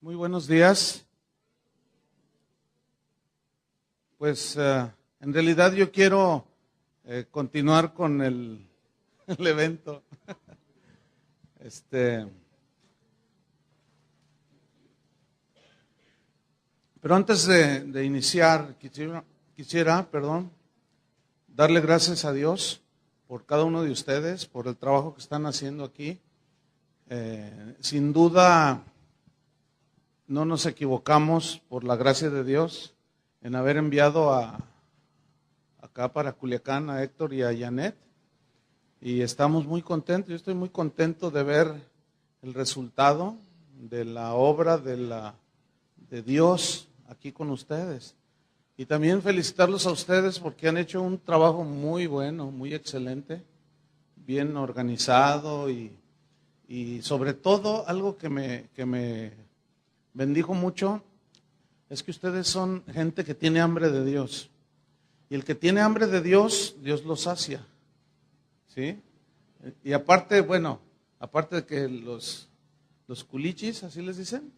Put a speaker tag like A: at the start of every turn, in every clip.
A: Muy buenos días. Pues en realidad yo quiero continuar con el evento. Pero antes de iniciar, quisiera, darle gracias a Dios por cada uno de ustedes, por el trabajo que están haciendo aquí. Sin duda, no nos equivocamos por la gracia de Dios en haber enviado acá para Culiacán a Héctor y a Janet. Y estamos muy contentos, yo estoy muy contento de ver el resultado de la obra de Dios aquí con ustedes. Y también felicitarlos a ustedes porque han hecho un trabajo muy bueno, muy excelente, bien organizado y sobre todo algo que me bendijo mucho es que ustedes son gente que tiene hambre de Dios. Y el que tiene hambre de Dios, Dios lo sacia. ¿Sí? Y aparte, aparte de que los culichis, así les dicen,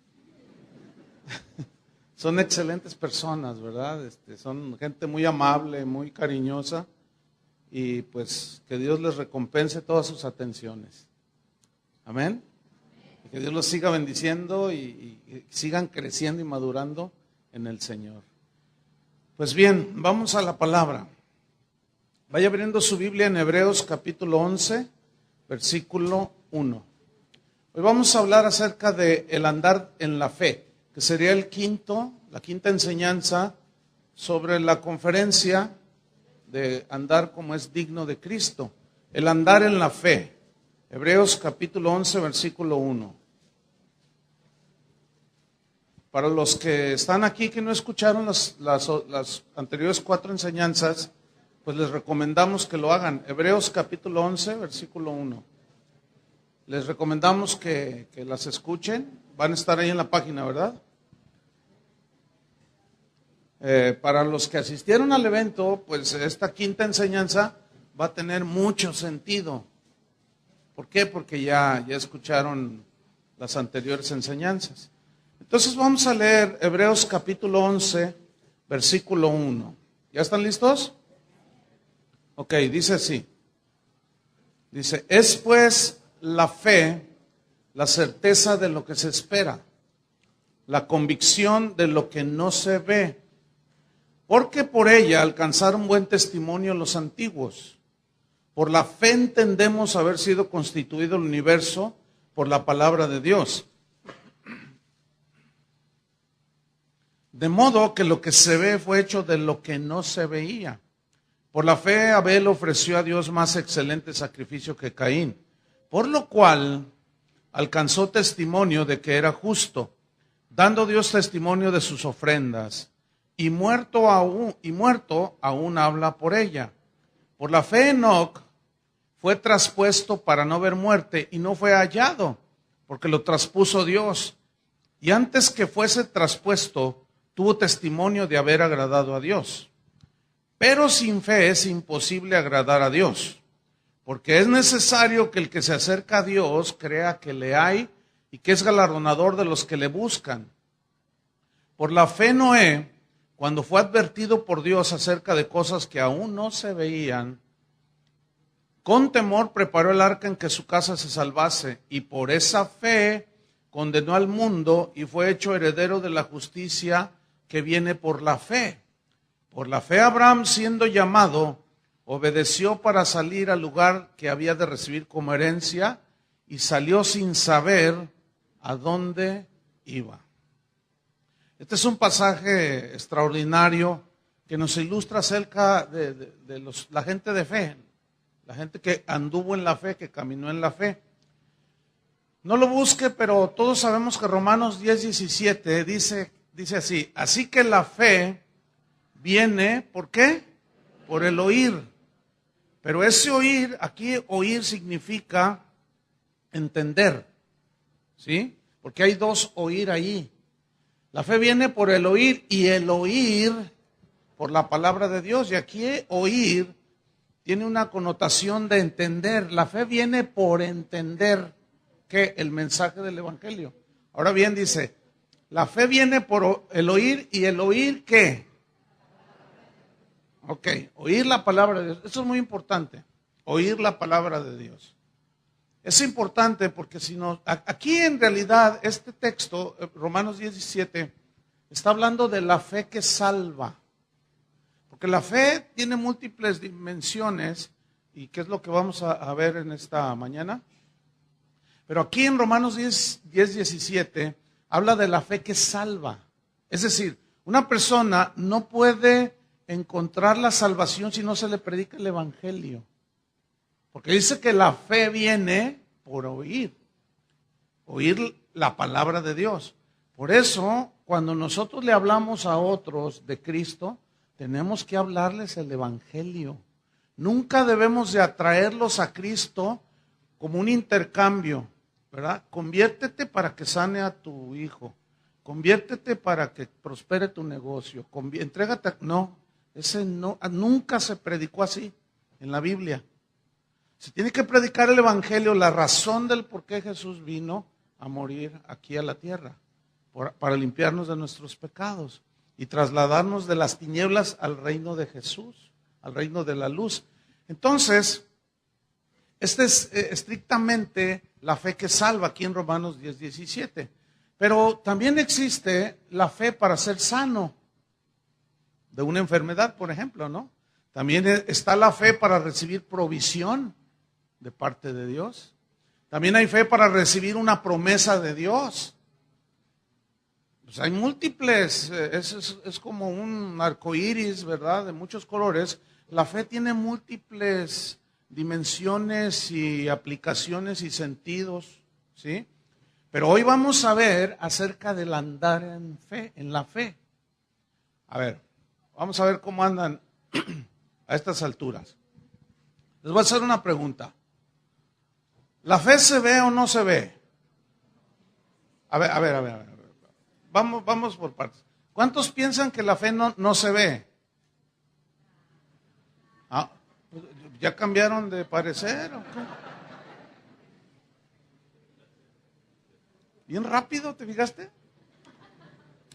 A: son excelentes personas, ¿verdad? Son gente muy amable, muy cariñosa, y pues que Dios les recompense todas sus atenciones. Amén. Y que Dios los siga bendiciendo y sigan creciendo y madurando en el Señor. Pues bien, vamos a la palabra. Vaya abriendo su Biblia en Hebreos capítulo 11, versículo 1. Hoy vamos a hablar acerca de el andar en la fe, que sería la quinta enseñanza sobre la conferencia de andar como es digno de Cristo. El andar en la fe. Hebreos capítulo 11, versículo 1. Para los que están aquí que no escucharon las anteriores 4 enseñanzas, pues les recomendamos que lo hagan. Hebreos capítulo 11, versículo 1. Les recomendamos que las escuchen. Van a estar ahí en la página, ¿verdad? Para los que asistieron al evento, pues esta quinta enseñanza va a tener mucho sentido. ¿Por qué? Porque ya escucharon las anteriores enseñanzas. Entonces vamos a leer Hebreos capítulo 11, versículo 1. ¿Ya están listos? Ok, dice así. Dice, es pues la fe, la certeza de lo que se espera, la convicción de lo que no se ve, porque por ella alcanzaron buen testimonio los antiguos. Por la fe entendemos haber sido constituido el universo por la palabra de Dios. De modo que lo que se ve fue hecho de lo que no se veía. Por la fe Abel ofreció a Dios más excelente sacrificio que Caín, por lo cual alcanzó testimonio de que era justo, dando Dios testimonio de sus ofrendas, y muerto aún habla por ella. Por la fe Enoc fue traspuesto para no ver muerte y no fue hallado, porque lo traspuso Dios. Y antes que fuese traspuesto, tuvo testimonio de haber agradado a Dios. Pero sin fe es imposible agradar a Dios, porque es necesario que el que se acerca a Dios crea que le hay y que es galardonador de los que le buscan. Por la fe Noé, cuando fue advertido por Dios acerca de cosas que aún no se veían, con temor preparó el arca en que su casa se salvase, y por esa fe condenó al mundo y fue hecho heredero de la justicia que viene por la fe. Por la fe Abraham, siendo llamado, obedeció para salir al lugar que había de recibir como herencia y salió sin saber a dónde iba. Este es un pasaje extraordinario que nos ilustra acerca de la gente de fe, la gente que anduvo en la fe, que caminó en la fe. No lo busque, pero todos sabemos que Romanos 10:17 dice así, así que la fe viene, ¿por qué? Por el oír. Pero ese oír, aquí oír significa entender, ¿sí? Porque hay dos oír ahí. La fe viene por el oír y el oír por la palabra de Dios. Y aquí oír tiene una connotación de entender. La fe viene por entender que el mensaje del Evangelio. Ahora bien, dice, La fe viene por el oír, ¿y el oír qué? Ok, oír la palabra de Dios. Eso es muy importante, oír la palabra de Dios. Es importante porque si no, aquí en realidad este texto, Romanos 17, está hablando de la fe que salva. Porque la fe tiene múltiples dimensiones, y qué es lo que vamos a ver en esta mañana. Pero aquí en Romanos 17 habla de la fe que salva. Es decir, una persona no puede encontrar la salvación si no se le predica el evangelio. Porque dice que la fe viene por oír la palabra de Dios. Por eso, cuando nosotros le hablamos a otros de Cristo, tenemos que hablarles el evangelio. Nunca debemos de atraerlos a Cristo como un intercambio, ¿verdad? Conviértete para que sane a tu hijo. Conviértete para que prospere tu negocio. Entrégate. No, nunca se predicó así en la Biblia. Se tiene que predicar el evangelio, la razón del por qué Jesús vino a morir aquí a la tierra, para limpiarnos de nuestros pecados y trasladarnos de las tinieblas al reino de Jesús, al reino de la luz. Entonces, esta es estrictamente la fe que salva aquí en Romanos 10:17. Pero también existe la fe para ser sano de una enfermedad, por ejemplo, ¿no? También está la fe para recibir provisión de parte de Dios. También hay fe para recibir una promesa de Dios. Pues hay múltiples, es como un arco iris, ¿verdad? De muchos colores. La fe tiene múltiples dimensiones y aplicaciones y sentidos, ¿sí? Pero hoy vamos a ver acerca del andar en fe, en la fe. A ver, vamos a ver cómo andan a estas alturas. Les voy a hacer una pregunta. ¿La fe se ve o no se ve? A ver. Vamos por partes. ¿Cuántos piensan que la fe no se ve? Ah, ¿ya cambiaron de parecer o qué? Bien rápido, ¿te fijaste?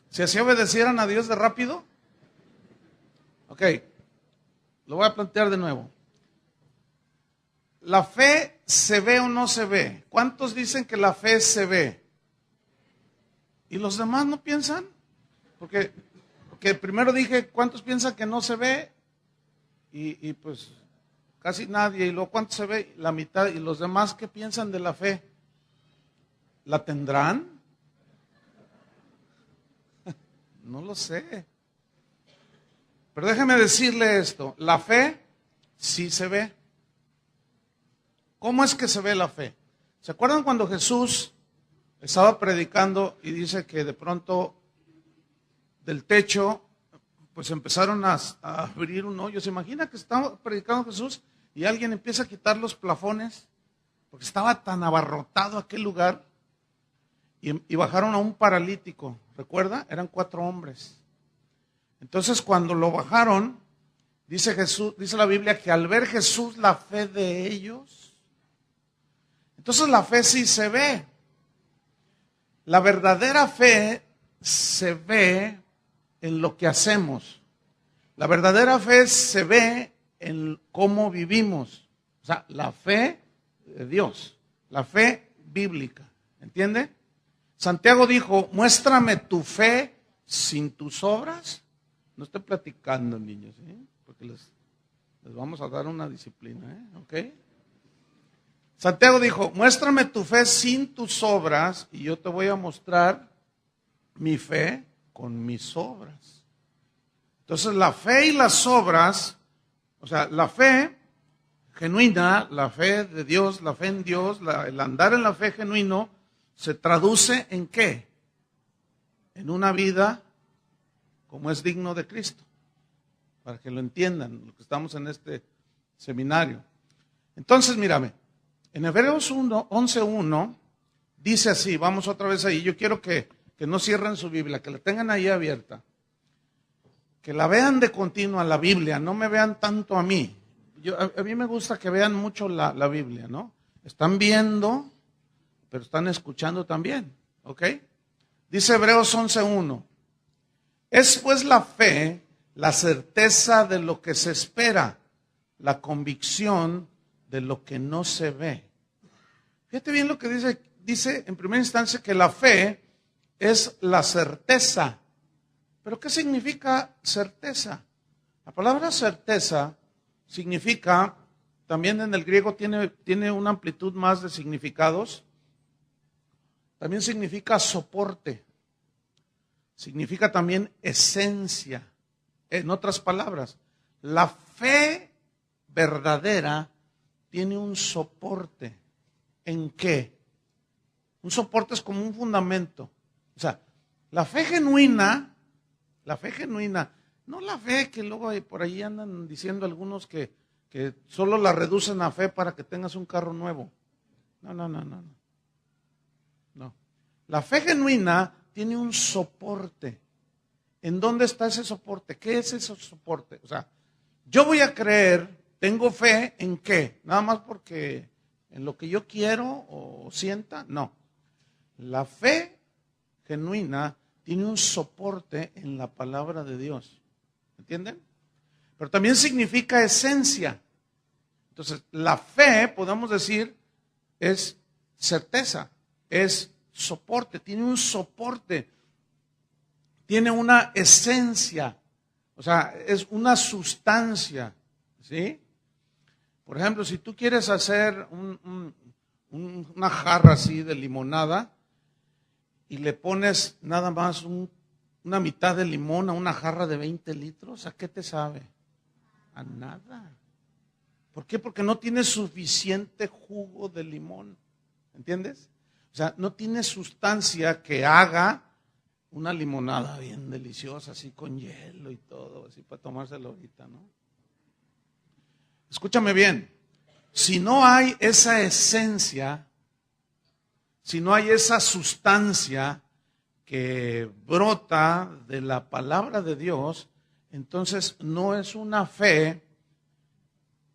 A: Si así obedecieran a Dios de rápido. Ok, lo voy a plantear de nuevo. ¿La fe se ve o no se ve? ¿Cuántos dicen que la fe se ve? ¿Y los demás no piensan? Porque primero dije, ¿cuántos piensan que no se ve? Y pues casi nadie. Y luego, ¿cuántos se ve? La mitad. ¿Y los demás qué piensan de la fe? ¿La tendrán? No lo sé. Pero déjeme decirle esto. La fe sí se ve. ¿Cómo es que se ve la fe? ¿Se acuerdan cuando Jesús estaba predicando y dice que de pronto del techo pues empezaron a abrir un hoyo? ¿Se imagina que estaba predicando Jesús y alguien empieza a quitar los plafones? Porque estaba tan abarrotado aquel lugar y bajaron a un paralítico, ¿recuerda? Eran 4 hombres. Entonces cuando lo bajaron, dice la Biblia que al ver Jesús la fe de ellos, entonces la fe sí se ve. La verdadera fe se ve en lo que hacemos. La verdadera fe se ve en cómo vivimos. O sea, la fe de Dios, la fe bíblica. ¿Entiende? Santiago dijo, muéstrame tu fe sin tus obras. No estoy platicando, niños, ¿eh? Porque les vamos a dar una disciplina, ¿eh? ¿Ok? Santiago dijo, muéstrame tu fe sin tus obras y yo te voy a mostrar mi fe con mis obras. Entonces la fe y las obras, o sea, la fe genuina, la fe de Dios, la fe en Dios, el andar en la fe genuino, se traduce en ¿qué? En una vida como es digno de Cristo. Para que lo entiendan, lo que estamos en este seminario. Entonces, mírame. En Hebreos 11:1 dice así, vamos otra vez ahí, yo quiero que no cierren su Biblia, que la tengan ahí abierta, que la vean de continuo a la Biblia, no me vean tanto a mí. A mí me gusta que vean mucho la Biblia, ¿no? Están viendo, pero están escuchando también, ¿ok? Dice Hebreos 11:1. Es pues la fe, la certeza de lo que se espera, la convicción de lo que no se ve. Fíjate bien lo que dice. Dice en primera instancia que la fe es la certeza. ¿Pero qué significa certeza? La palabra certeza significa, también en el griego tiene una amplitud más de significados. También significa soporte. Significa también esencia. En otras palabras, la fe verdadera tiene un soporte. ¿En qué? Un soporte es como un fundamento. O sea, la fe genuina, no la fe que luego por ahí andan diciendo algunos que solo la reducen a fe para que tengas un carro nuevo. No. La fe genuina tiene un soporte. ¿En dónde está ese soporte? ¿Qué es ese soporte? O sea, yo voy a creer, tengo fe en qué, nada más porque en lo que yo quiero o sienta, no. La fe genuina tiene un soporte en la palabra de Dios. ¿Entienden? Pero también significa esencia. Entonces, la fe, podemos decir, es certeza, es soporte, tiene un soporte, tiene una esencia, o sea, es una sustancia, ¿sí? Por ejemplo, si tú quieres hacer una jarra así de limonada y le pones nada más una mitad de limón a una jarra de 20 litros, ¿a qué te sabe? A nada. ¿Por qué? Porque no tiene suficiente jugo de limón, ¿entiendes? O sea, no tiene sustancia que haga una limonada bien deliciosa, así con hielo y todo, así para tomárselo ahorita, ¿no? Escúchame bien, si no hay esa esencia, si no hay esa sustancia que brota de la palabra de Dios, entonces no es una fe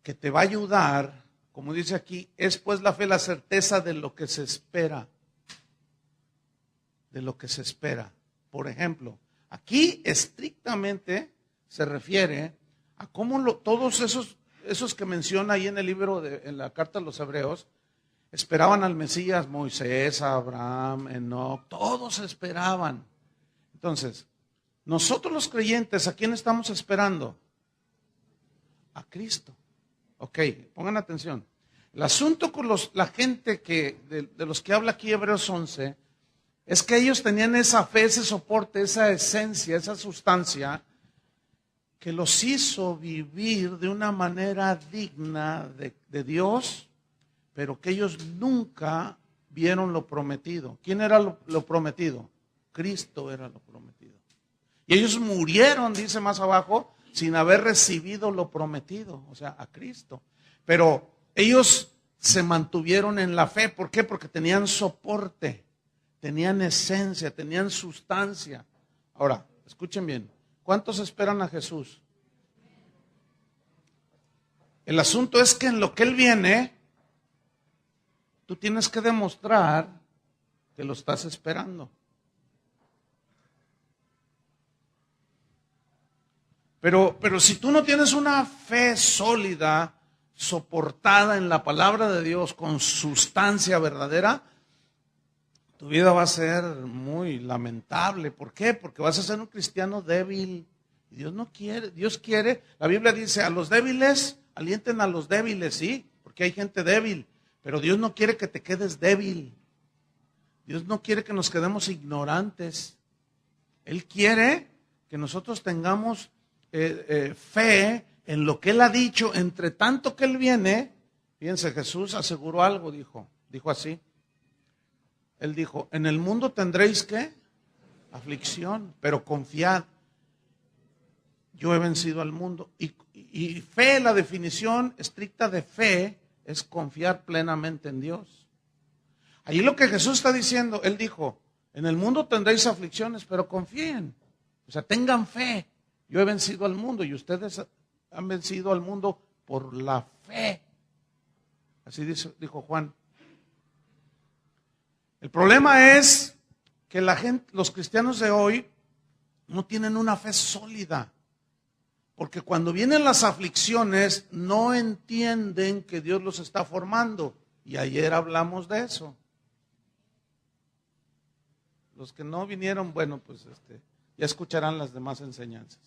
A: que te va a ayudar, como dice aquí, es pues la fe la certeza de lo que se espera. De lo que se espera. Por ejemplo, aquí estrictamente se refiere a cómo todos esos que menciona ahí en el libro, en la carta a los Hebreos, esperaban al Mesías, Moisés, Abraham, Enoc, todos esperaban. Entonces, nosotros los creyentes, ¿a quién estamos esperando? A Cristo. Ok, pongan atención. El asunto con la gente de los que habla aquí Hebreos 11, es que ellos tenían esa fe, ese soporte, esa esencia, esa sustancia, que los hizo vivir de una manera digna de Dios, pero que ellos nunca vieron lo prometido. ¿Quién era lo prometido? Cristo era lo prometido. Y ellos murieron, dice más abajo, sin haber recibido lo prometido, o sea, a Cristo. Pero ellos se mantuvieron en la fe. ¿Por qué? Porque tenían soporte, tenían esencia, tenían sustancia. Ahora, escuchen bien, ¿cuántos esperan a Jesús? El asunto es que en lo que Él viene, tú tienes que demostrar que lo estás esperando. Pero si tú no tienes una fe sólida, soportada en la palabra de Dios, con sustancia verdadera, tu vida va a ser muy lamentable. ¿Por qué? Porque vas a ser un cristiano débil. Dios no quiere, Dios quiere, la Biblia dice, a los débiles, alienten a los débiles, sí, porque hay gente débil, pero Dios no quiere que te quedes débil. Dios no quiere que nos quedemos ignorantes. Él quiere que nosotros tengamos fe en lo que Él ha dicho, entre tanto que Él viene. Fíjense, Jesús aseguró algo, dijo así. Él dijo, en el mundo tendréis ¿qué? Aflicción, pero confiad, yo he vencido al mundo. Y fe, la definición estricta de fe, es confiar plenamente en Dios. Allí lo que Jesús está diciendo, Él dijo, en el mundo tendréis aflicciones, pero confíen, o sea, tengan fe. Yo he vencido al mundo y ustedes han vencido al mundo por la fe. Así dijo Juan. El problema es que la gente, los cristianos de hoy no tienen una fe sólida. Porque cuando vienen las aflicciones no entienden que Dios los está formando. Y ayer hablamos de eso. Los que no vinieron, bueno, pues ya escucharán las demás enseñanzas.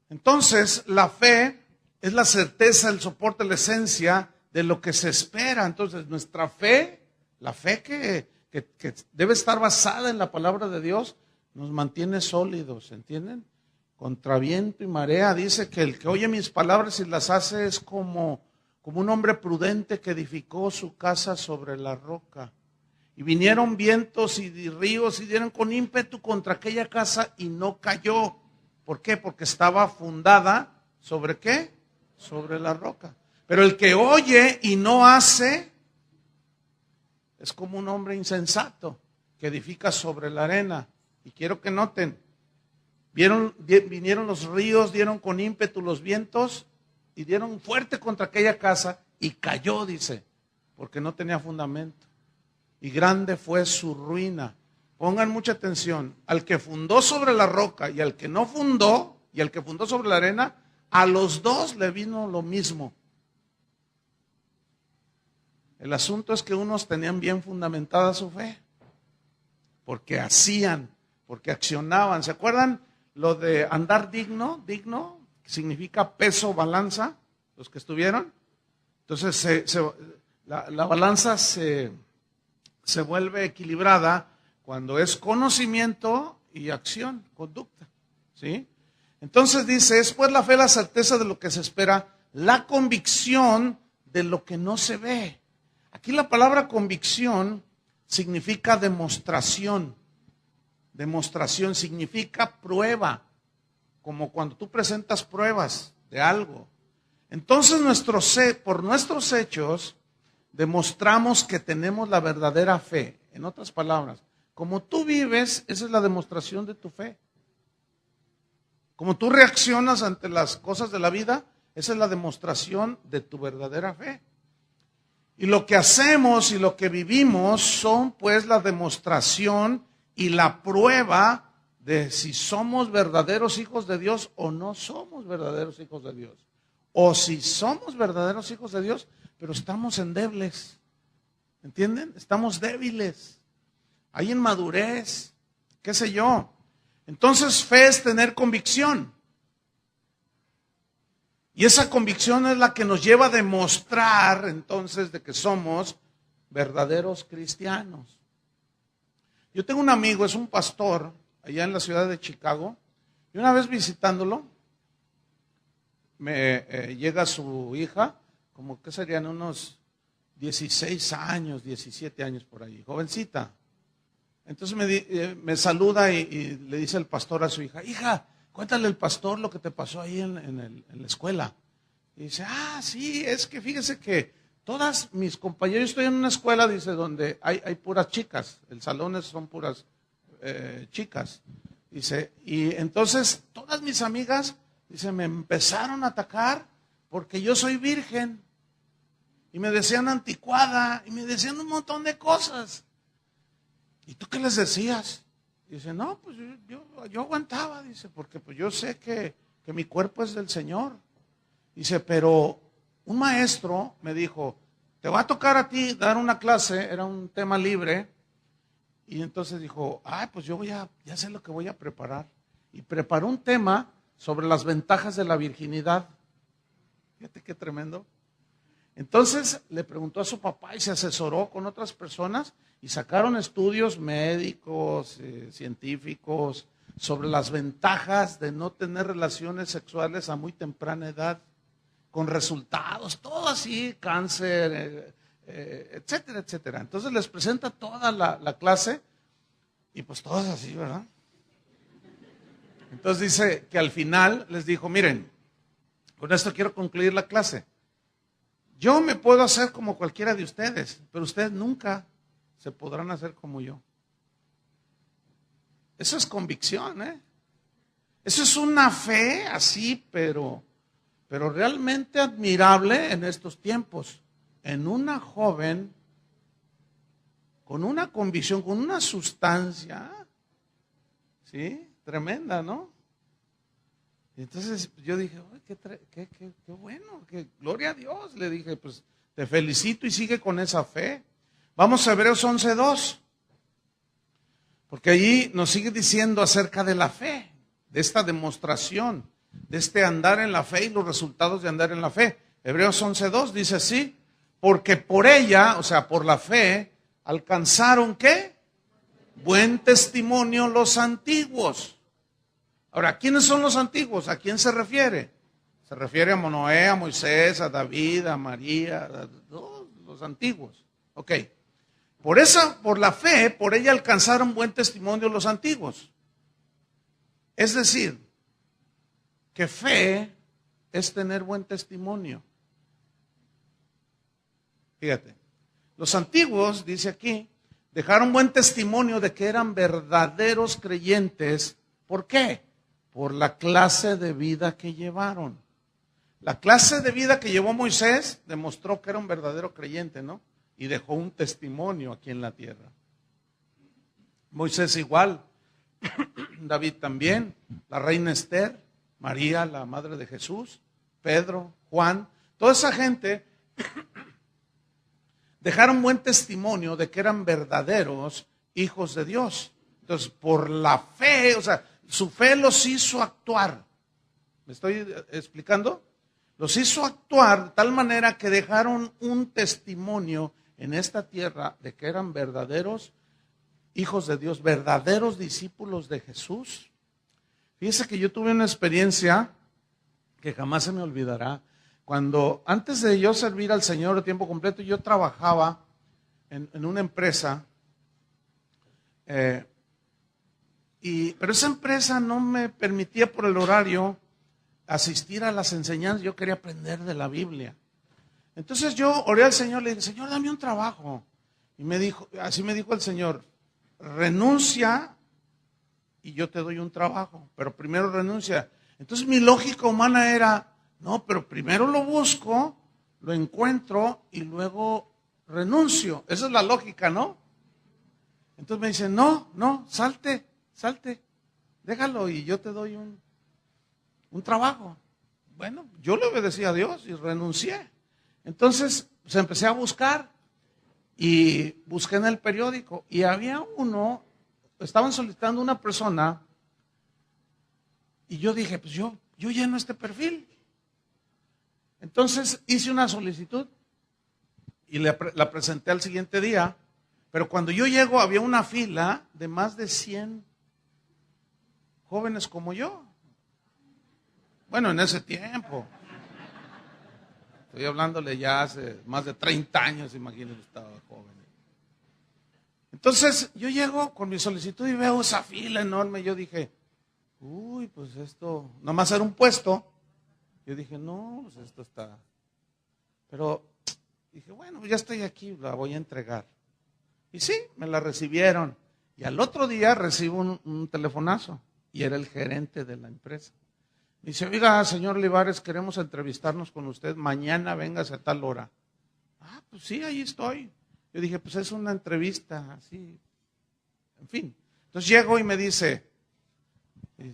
A: Entonces, la fe es la certeza, el soporte, la esencia de lo que se espera. Entonces, nuestra fe, la fe que debe estar basada en la palabra de Dios, nos mantiene sólidos, ¿entienden? Contra viento y marea, dice que el que oye mis palabras y las hace es como un hombre prudente que edificó su casa sobre la roca. Y vinieron vientos y ríos y dieron con ímpetu contra aquella casa y no cayó. ¿Por qué? Porque estaba fundada ¿sobre qué? Sobre la roca. Pero el que oye y no hace es como un hombre insensato que edifica sobre la arena. Y quiero que noten, vinieron los ríos, dieron con ímpetu los vientos y dieron fuerte contra aquella casa y cayó, dice, porque no tenía fundamento. Y grande fue su ruina. Pongan mucha atención, al que fundó sobre la roca y al que no fundó, y al que fundó sobre la arena, a los dos le vino lo mismo. El asunto es que unos tenían bien fundamentada su fe, porque hacían, porque accionaban. ¿Se acuerdan lo de andar digno? Digno significa peso, balanza, los que estuvieron. Entonces la balanza se vuelve equilibrada cuando es conocimiento y acción, conducta, ¿sí? Entonces dice, es pues la fe la certeza de lo que se espera, la convicción de lo que no se ve. Aquí la palabra convicción significa demostración. Demostración significa prueba, como cuando tú presentas pruebas de algo. Entonces por nuestros hechos demostramos que tenemos la verdadera fe. En otras palabras, como tú vives, esa es la demostración de tu fe. Como tú reaccionas ante las cosas de la vida, esa es la demostración de tu verdadera fe. Y lo que hacemos y lo que vivimos son pues la demostración y la prueba de si somos verdaderos hijos de Dios o no somos verdaderos hijos de Dios. O si somos verdaderos hijos de Dios, pero estamos endebles. ¿Entienden? Estamos débiles. Hay inmadurez, qué sé yo. Entonces fe es tener convicción. Y esa convicción es la que nos lleva a demostrar entonces de que somos verdaderos cristianos. Yo tengo un amigo, es un pastor allá en la ciudad de Chicago, y una vez visitándolo, llega su hija, como que serían unos 16 años, 17 años por ahí, jovencita. Entonces me saluda y le dice el pastor a su hija, hija, cuéntale al pastor lo que te pasó ahí en la escuela. Y dice, sí, es que fíjese que todas mis compañeros, yo estoy en una escuela, dice, donde hay puras chicas, el salón son puras chicas. Dice, y entonces todas mis amigas, dice, me empezaron a atacar porque yo soy virgen. Y me decían anticuada, y me decían un montón de cosas. ¿Y tú qué les decías? Dice, no, pues yo aguantaba, dice, porque pues yo sé que mi cuerpo es del Señor. Dice, pero un maestro me dijo, te va a tocar a ti dar una clase, era un tema libre, y entonces dijo, pues yo ya sé lo que voy a preparar. Y preparó un tema sobre las ventajas de la virginidad. Fíjate qué tremendo. Entonces le preguntó a su papá y se asesoró con otras personas y sacaron estudios médicos, científicos, sobre las ventajas de no tener relaciones sexuales a muy temprana edad, con resultados, todo así, cáncer, etcétera, etcétera. Entonces les presenta toda la clase y pues todos así, ¿verdad? Entonces dice que al final les dijo, miren, con esto quiero concluir la clase. Yo me puedo hacer como cualquiera de ustedes, pero ustedes nunca se podrán hacer como yo. Eso es convicción, ¿eh? Eso es una fe así, pero realmente admirable en estos tiempos. En una joven con una convicción, con una sustancia, ¿sí? Tremenda, ¿no? Entonces yo dije, qué bueno, que gloria a Dios. Le dije, pues te felicito y sigue con esa fe. Vamos a Hebreos 11:2, porque allí nos sigue diciendo acerca de la fe, de esta demostración, de este andar en la fe y los resultados de andar en la fe. Hebreos 11:2 dice así, porque por ella, o sea, por la fe, alcanzaron ¿qué? Buen testimonio los antiguos. Ahora, ¿quiénes son los antiguos? ¿A quién se refiere? Se refiere a Noé, a Moisés, a David, a María, a todos los antiguos. Ok. Por la fe, por ella alcanzaron buen testimonio los antiguos. Es decir, que fe es tener buen testimonio. Fíjate, los antiguos, dice aquí, dejaron buen testimonio de que eran verdaderos creyentes. ¿Por qué? Por la clase de vida que llevaron. La clase de vida que llevó Moisés demostró que era un verdadero creyente, ¿no? Y dejó un testimonio aquí en la tierra. Moisés igual, David también, la reina Esther, María, la madre de Jesús, Pedro, Juan, toda esa gente dejaron buen testimonio de que eran verdaderos hijos de Dios. Entonces, por la fe, o sea, su fe los hizo actuar. ¿Me estoy explicando? Los hizo actuar de tal manera que dejaron un testimonio en esta tierra de que eran verdaderos hijos de Dios, verdaderos discípulos de Jesús. Fíjese que yo tuve una experiencia que jamás se me olvidará. Cuando antes de yo servir al Señor a tiempo completo, yo trabajaba en una empresa, pero esa empresa no me permitía por el horario asistir a las enseñanzas. Yo quería aprender de la Biblia. Entonces yo oré al Señor, le dije, Señor, dame un trabajo. Y me dijo, así me dijo el Señor, renuncia y yo te doy un trabajo, pero primero renuncia. Entonces mi lógica humana era, no, pero primero lo busco, lo encuentro y luego renuncio. Esa es la lógica, ¿no? Entonces me dice, no, salte, déjalo y yo te doy un trabajo. Bueno, yo le obedecí a Dios y renuncié. Entonces, pues empecé a buscar y busqué en el periódico y había estaban solicitando una persona y yo dije, pues yo lleno este perfil. Entonces hice una solicitud y la presenté al siguiente día, pero cuando yo llego había una fila de más de 100 jóvenes como yo. Bueno, en ese tiempo. Estoy hablándole ya hace más de 30 años, imagínense, estaba joven. Entonces yo llego con mi solicitud y veo esa fila enorme. Yo dije, uy, pues esto, nomás era un puesto. Yo dije, no, pues esto está. Pero dije, bueno, ya estoy aquí, la voy a entregar. Y sí, me la recibieron. Y al otro día recibo un telefonazo y era el gerente de la empresa. Me dice, oiga, señor Olivares, queremos entrevistarnos con usted, mañana véngase a tal hora. Ah, pues sí, ahí estoy. Yo dije, pues es una entrevista, así, en fin. Entonces llego y me dice,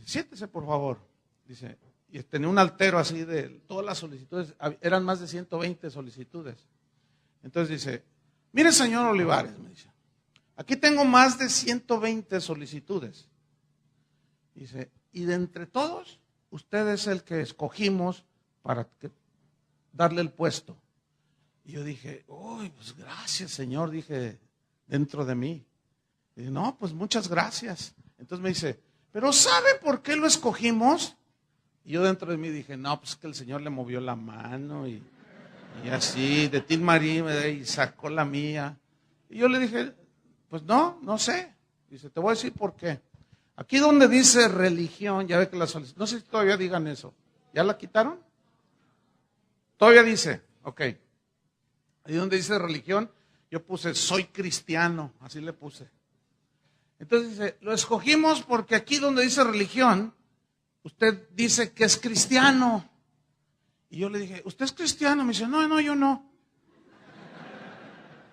A: siéntese por favor. Dice, y tenía un altero así de todas las solicitudes, eran más de 120 solicitudes. Entonces dice, mire señor Olivares, me dice, aquí tengo más de 120 solicitudes. Dice, y de entre todos, usted es el que escogimos para darle el puesto. Y yo dije, uy, pues gracias, Señor, dije dentro de mí. Y dije, no, pues muchas gracias. Entonces me dice, ¿pero sabe por qué lo escogimos? Y yo dentro de mí dije, no, pues que el Señor le movió la mano y así, de Tin Marín, y sacó la mía. Y yo le dije, pues no sé. Dice, te voy a decir por qué. Aquí donde dice religión, ya ve que la solicitud, no sé si todavía digan eso. ¿Ya la quitaron? Todavía dice, ok. Ahí donde dice religión, yo puse soy cristiano, así le puse. Entonces dice, lo escogimos porque aquí donde dice religión, usted dice que es cristiano. Y yo le dije, ¿usted es cristiano? Me dice, no, yo no.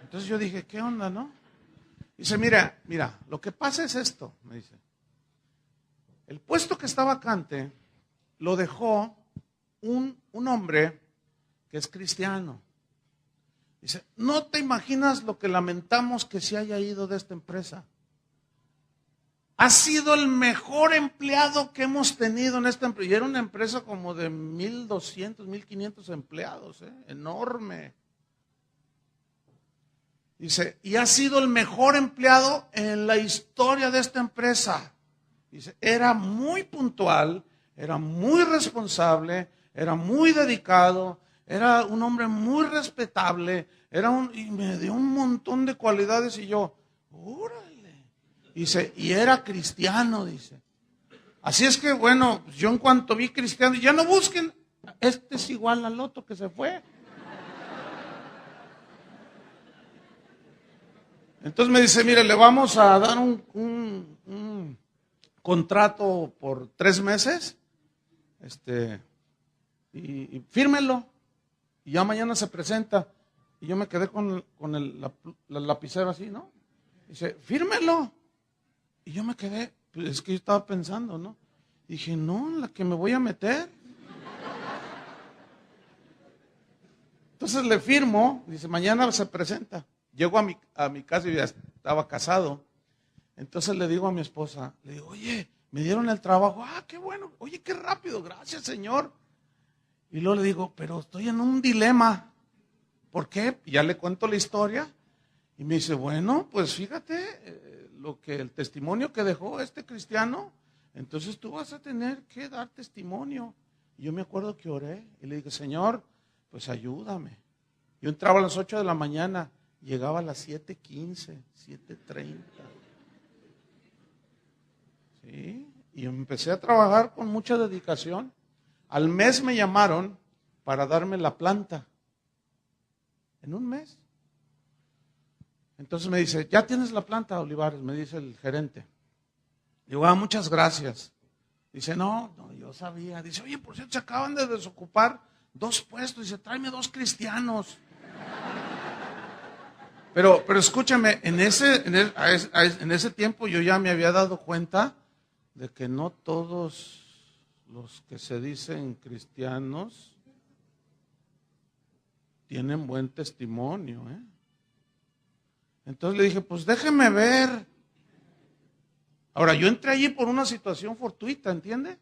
A: Entonces yo dije, ¿qué onda, no? Dice, mira, lo que pasa es esto, me dice. El puesto que está vacante lo dejó un hombre que es cristiano. Dice, no te imaginas lo que lamentamos que se haya ido de esta empresa. Ha sido el mejor empleado que hemos tenido en esta empresa. Y era una empresa como de 1,200, 1,500 empleados, enorme. Dice, y ha sido el mejor empleado en la historia de esta empresa. Dice, era muy puntual, era muy responsable, era muy dedicado, era un hombre muy respetable, y me dio un montón de cualidades y yo, órale. Dice, y era cristiano, dice. Así es que, bueno, yo en cuanto vi cristiano, ya no busquen, este es igual al otro que se fue. Entonces me dice, mire, le vamos a dar un contrato por 3 meses, y fírmelo, y ya mañana se presenta. Y yo me quedé con la lapicera así, ¿no? Dice, fírmelo. Y yo me quedé, pues es que yo estaba pensando, ¿no? Dije, no, la que me voy a meter. Entonces le firmo, dice, mañana se presenta. Llego a mi casa y ya estaba casado. Entonces le digo a mi esposa, le digo, oye, me dieron el trabajo. Ah, qué bueno. Oye, qué rápido. Gracias, Señor. Y luego le digo, pero estoy en un dilema. ¿Por qué? Y ya le cuento la historia. Y me dice, bueno, pues fíjate el testimonio que dejó este cristiano. Entonces tú vas a tener que dar testimonio. Y yo me acuerdo que oré y le dije, Señor, pues ayúdame. Yo entraba a las 8 de la mañana. Llegaba a las 7:15, 7:30. ¿Sí? Y empecé a trabajar con mucha dedicación. Al mes me llamaron para darme la planta. En un mes. Entonces me dice, ¿ya tienes la planta, Olivares? Me dice el gerente. Digo, muchas gracias. Dice, no, yo sabía. Dice, oye, por cierto, se acaban de desocupar 2 puestos. Dice, tráeme 2 cristianos. Pero escúchame, en ese tiempo yo ya me había dado cuenta de que no todos los que se dicen cristianos tienen buen testimonio, ¿eh? Entonces le dije, pues déjeme ver. Ahora, yo entré allí por una situación fortuita, ¿entiende?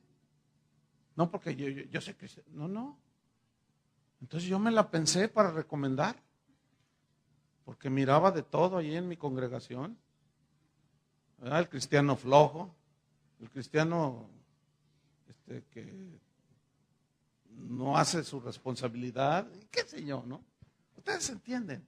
A: No porque yo sé que... No. Entonces yo me la pensé para recomendar. Porque miraba de todo allí en mi congregación. ¿Verdad? El cristiano flojo, el cristiano que no hace su responsabilidad, qué sé yo, ¿no? Ustedes entienden.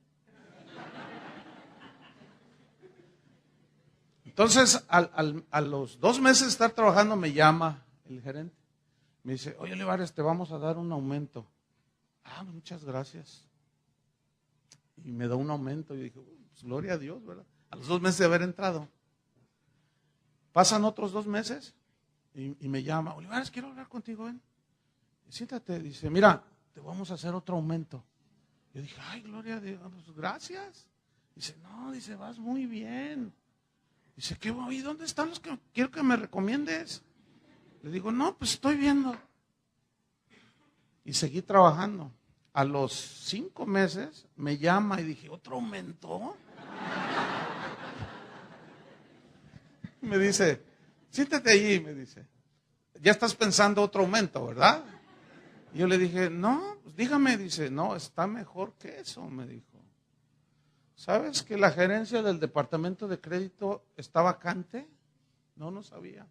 A: Entonces, a los 2 meses de estar trabajando, me llama el gerente. Me dice, oye, Olivares, te vamos a dar un aumento. Muchas gracias. Y me da un aumento. Y dije, pues, gloria a Dios, ¿verdad? A los 2 meses de haber entrado. Pasan otros 2 meses y me llama, Olivares, quiero hablar contigo, ven. Siéntate, dice, mira, te vamos a hacer otro aumento. Yo dije, ay, gloria a Dios, pues, gracias. Dice, no, dice, vas muy bien. Dice, ¿qué voy? ¿Dónde están los que quiero que me recomiendes? Le digo, no, pues estoy viendo. Y seguí trabajando. A los 5 meses me llama y dije, ¿otro aumento? Me dice, siéntate allí, me dice. Ya estás pensando otro aumento, ¿verdad? Y yo le dije, no, pues dígame, dice, no, está mejor que eso, me dijo. ¿Sabes que la gerencia del departamento de crédito está vacante? No sabía.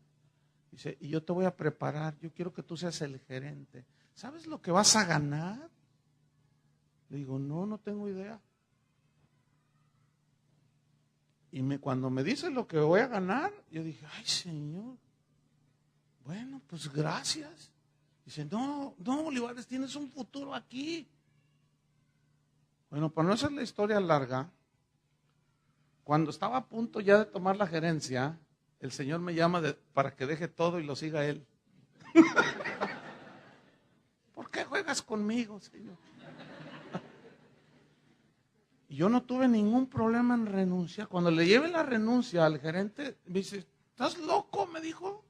A: Dice, y yo te voy a preparar, yo quiero que tú seas el gerente. ¿Sabes lo que vas a ganar? Le digo, no tengo idea. Y cuando me dice lo que voy a ganar, yo dije, ay, Señor, bueno, pues gracias. Dice, no, Olivares, tienes un futuro aquí. Bueno, para no hacer la historia larga, cuando estaba a punto ya de tomar la gerencia, el Señor me llama para que deje todo y lo siga Él. ¿Por qué juegas conmigo, Señor? Y yo no tuve ningún problema en renunciar. Cuando le llevé la renuncia al gerente, me dice, ¿estás loco? Me dijo.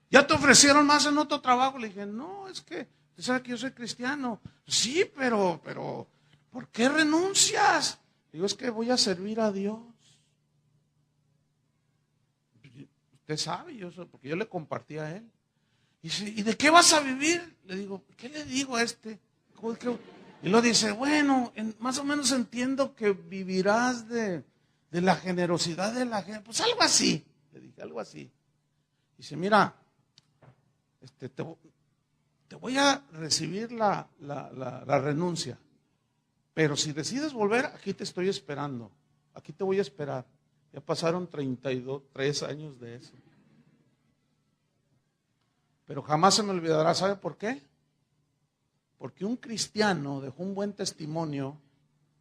A: ¿Ya te ofrecieron más en otro trabajo? Le dije, no, es que usted sabe que yo soy cristiano. Sí, pero, ¿por qué renuncias? Digo, es que voy a servir a Dios. Usted sabe, porque yo le compartí a él. Y dice, ¿y de qué vas a vivir? Le digo, ¿qué le digo a este? Y lo dice, bueno, más o menos entiendo que vivirás de la generosidad de la gente. Pues algo así. Le dije, algo así. Dice, mira, te voy a recibir la renuncia. Pero si decides volver, aquí te estoy esperando. Aquí te voy a esperar. Ya pasaron 3 años de eso. Pero jamás se me olvidará, ¿sabe por qué? Porque un cristiano dejó un buen testimonio,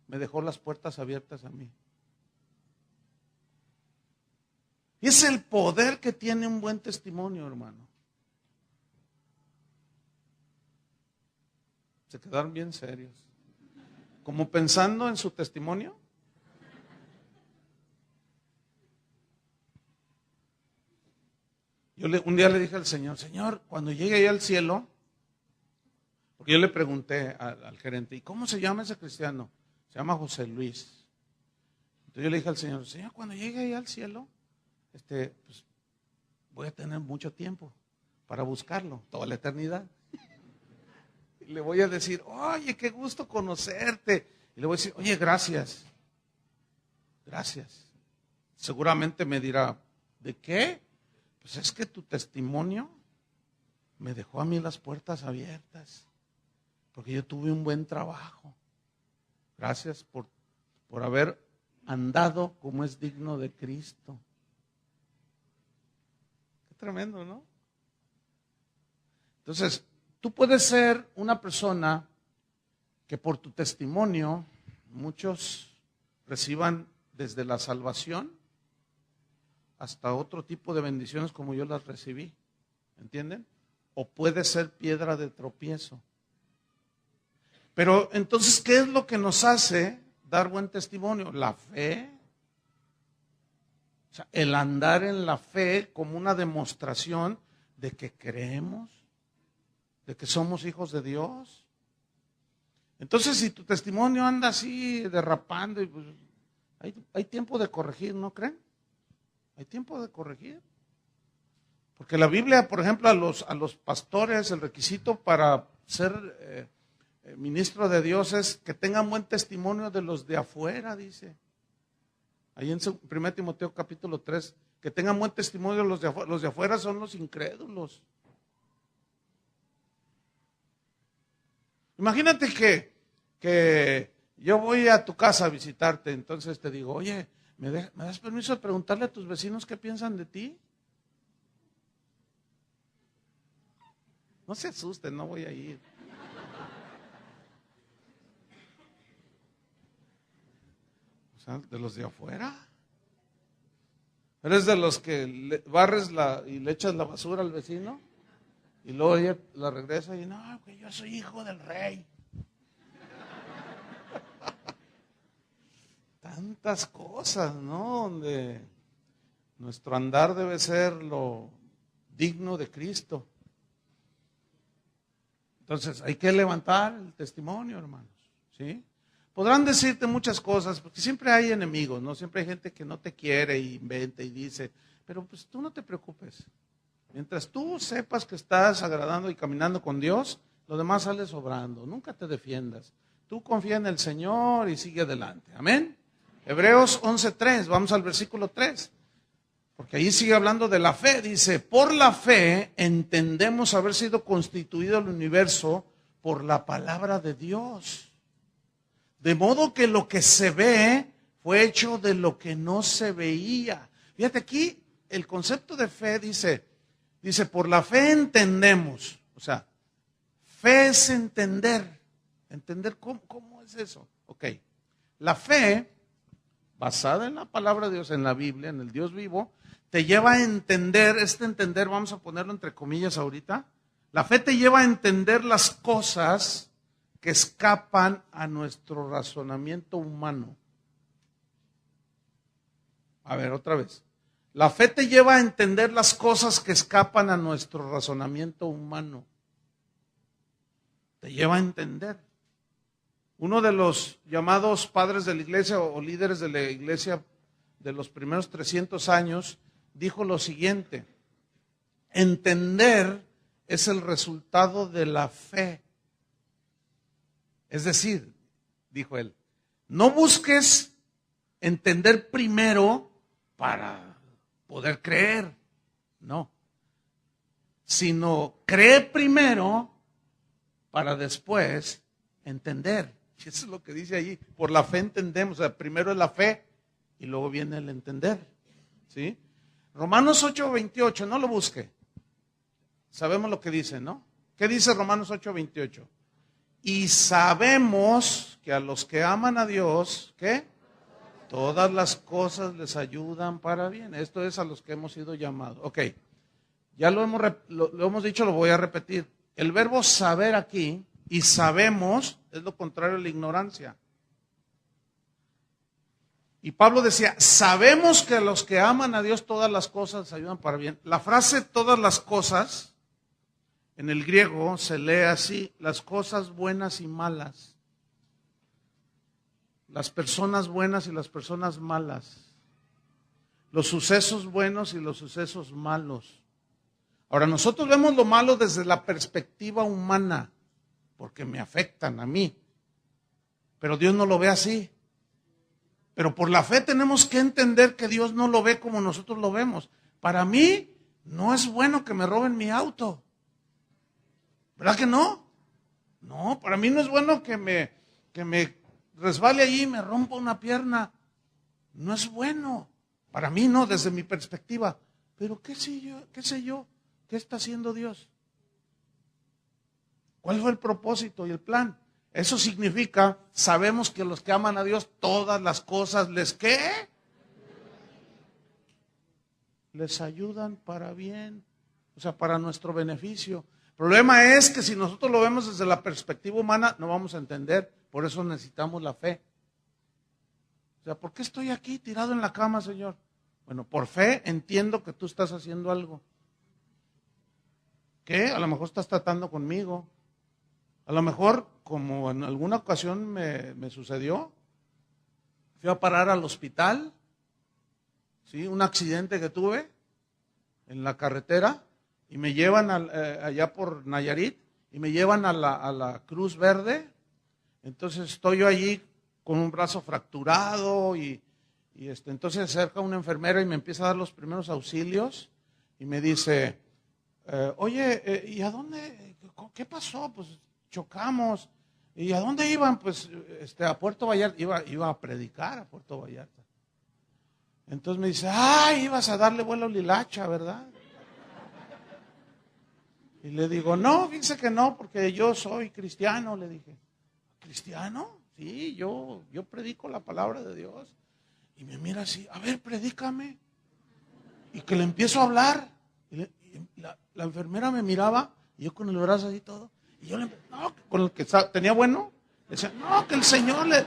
A: me dejó las puertas abiertas a mí. Y es el poder que tiene un buen testimonio, hermano. Se quedaron bien serios. Como pensando en su testimonio. Un día le dije al Señor, Señor, cuando llegue ahí al cielo, porque yo le pregunté al gerente, ¿y cómo se llama ese cristiano? Se llama José Luis. Entonces yo le dije al Señor, Señor, cuando llegue ahí al cielo, pues voy a tener mucho tiempo para buscarlo, toda la eternidad. Y le voy a decir, oye, qué gusto conocerte. Y le voy a decir, oye, gracias. Gracias. Seguramente me dirá, ¿de qué? Pues es que tu testimonio me dejó a mí las puertas abiertas, porque yo tuve un buen trabajo. Gracias por haber andado como es digno de Cristo. Qué tremendo, ¿no? Entonces, tú puedes ser una persona que por tu testimonio muchos reciban desde la salvación hasta otro tipo de bendiciones como yo las recibí, ¿entienden? O puede ser piedra de tropiezo. Pero entonces, ¿qué es lo que nos hace dar buen testimonio? La fe. O sea, el andar en la fe como una demostración de que creemos, de que somos hijos de Dios. Entonces, si tu testimonio anda así derrapando, pues, hay tiempo de corregir, ¿no creen? Hay tiempo de corregir. Porque la Biblia, por ejemplo, a los pastores, el requisito para ser ministro de Dios es que tengan buen testimonio de los de afuera, dice. Ahí en 1 Timoteo capítulo 3, que tengan buen testimonio de los de afuera. Los de afuera son los incrédulos. Imagínate que yo voy a tu casa a visitarte, entonces te digo, oye, ¿me das permiso de preguntarle a tus vecinos qué piensan de ti? No se asusten, no voy a ir. O sea, de los de afuera. ¿Eres de los que barres y le echas la basura al vecino? Y luego ella la regresa y no, que yo soy hijo del rey. Tantas cosas, ¿no? Donde nuestro andar debe ser lo digno de Cristo. Entonces hay que levantar el testimonio, hermanos, ¿sí? Podrán decirte muchas cosas, porque siempre hay enemigos, ¿no? Siempre hay gente que no te quiere y inventa y dice, pero pues tú no te preocupes. Mientras tú sepas que estás agradando y caminando con Dios, lo demás sale sobrando. Nunca te defiendas. Tú confía en el Señor y sigue adelante. Amén. Hebreos 11:3, vamos al versículo 3. Porque ahí sigue hablando de la fe. Dice, por la fe entendemos haber sido constituido el universo por la palabra de Dios. De modo que lo que se ve fue hecho de lo que no se veía. Fíjate aquí, el concepto de fe dice, por la fe entendemos. O sea, fe es entender. Entender cómo es eso. Ok, la fe, basada en la palabra de Dios, en la Biblia, en el Dios vivo, te lleva a entender, entender, vamos a ponerlo entre comillas ahorita, la fe te lleva a entender las cosas que escapan a nuestro razonamiento humano. A ver, otra vez. La fe te lleva a entender las cosas que escapan a nuestro razonamiento humano. Te lleva a entender. Uno de los llamados padres de la iglesia o líderes de la iglesia de los primeros 300 años dijo lo siguiente: entender es el resultado de la fe. Es decir, dijo él, no busques entender primero para poder creer, no, sino cree primero para después entender. Y eso es lo que dice allí, por la fe entendemos, o sea, primero es la fe y luego viene el entender, ¿sí? Romanos 8:28, no lo busque, sabemos lo que dice, ¿no? ¿Qué dice Romanos 8:28? Y sabemos que a los que aman a Dios, ¿qué? Todas las cosas les ayudan para bien. Esto es a los que hemos sido llamados. Ok, ya lo hemos dicho, lo voy a repetir. El verbo saber aquí, y sabemos, es lo contrario a la ignorancia. Y Pablo decía, sabemos que a los que aman a Dios todas las cosas les ayudan para bien. La frase todas las cosas, en el griego se lee así: las cosas buenas y malas, las personas buenas y las personas malas, los sucesos buenos y los sucesos malos. Ahora, nosotros vemos lo malo desde la perspectiva humana, porque me afectan a mí, pero Dios no lo ve así. Pero por la fe tenemos que entender que Dios no lo ve como nosotros lo vemos. Para mí no es bueno que me roben mi auto. ¿Verdad que no? No, para mí no es bueno que me resbale allí y me rompa una pierna. No es bueno. Para mí no, desde mi perspectiva. Pero ¿qué sé yo? ¿Qué está haciendo Dios? ¿Cuál fue el propósito y el plan? Eso significa, sabemos que los que aman a Dios, todas las cosas les ¿qué? Les ayudan para bien, o sea, para nuestro beneficio. El problema es que si nosotros lo vemos desde la perspectiva humana, no vamos a entender. Por eso necesitamos la fe. O sea, ¿por qué estoy aquí tirado en la cama, Señor? Bueno, por fe entiendo que tú estás haciendo algo. ¿Qué? A lo mejor estás tratando conmigo. A lo mejor, como en alguna ocasión me sucedió, fui a parar al hospital, ¿sí? Un accidente que tuve en la carretera, y me llevan allá por Nayarit, y me llevan a la Cruz Verde. Entonces estoy yo allí con un brazo fracturado, y entonces se acerca una enfermera y me empieza a dar los primeros auxilios, y me dice, oye, ¿y a dónde? ¿Qué pasó? Pues chocamos. ¿Y a dónde iban? Pues a Puerto Vallarta. Iba a predicar a Puerto Vallarta. Entonces me dice, ibas a darle vuelo a Lilacha, ¿verdad? Y le digo, no, fíjese que no, porque yo soy cristiano, le dije. ¿Cristiano? Sí, yo predico la palabra de Dios. Y me mira así, a ver, predícame. Y que le empiezo a hablar. Y la enfermera me miraba, y yo con el brazo así todo. Y yo no, con el que tenía bueno, le decía, no, que el Señor le...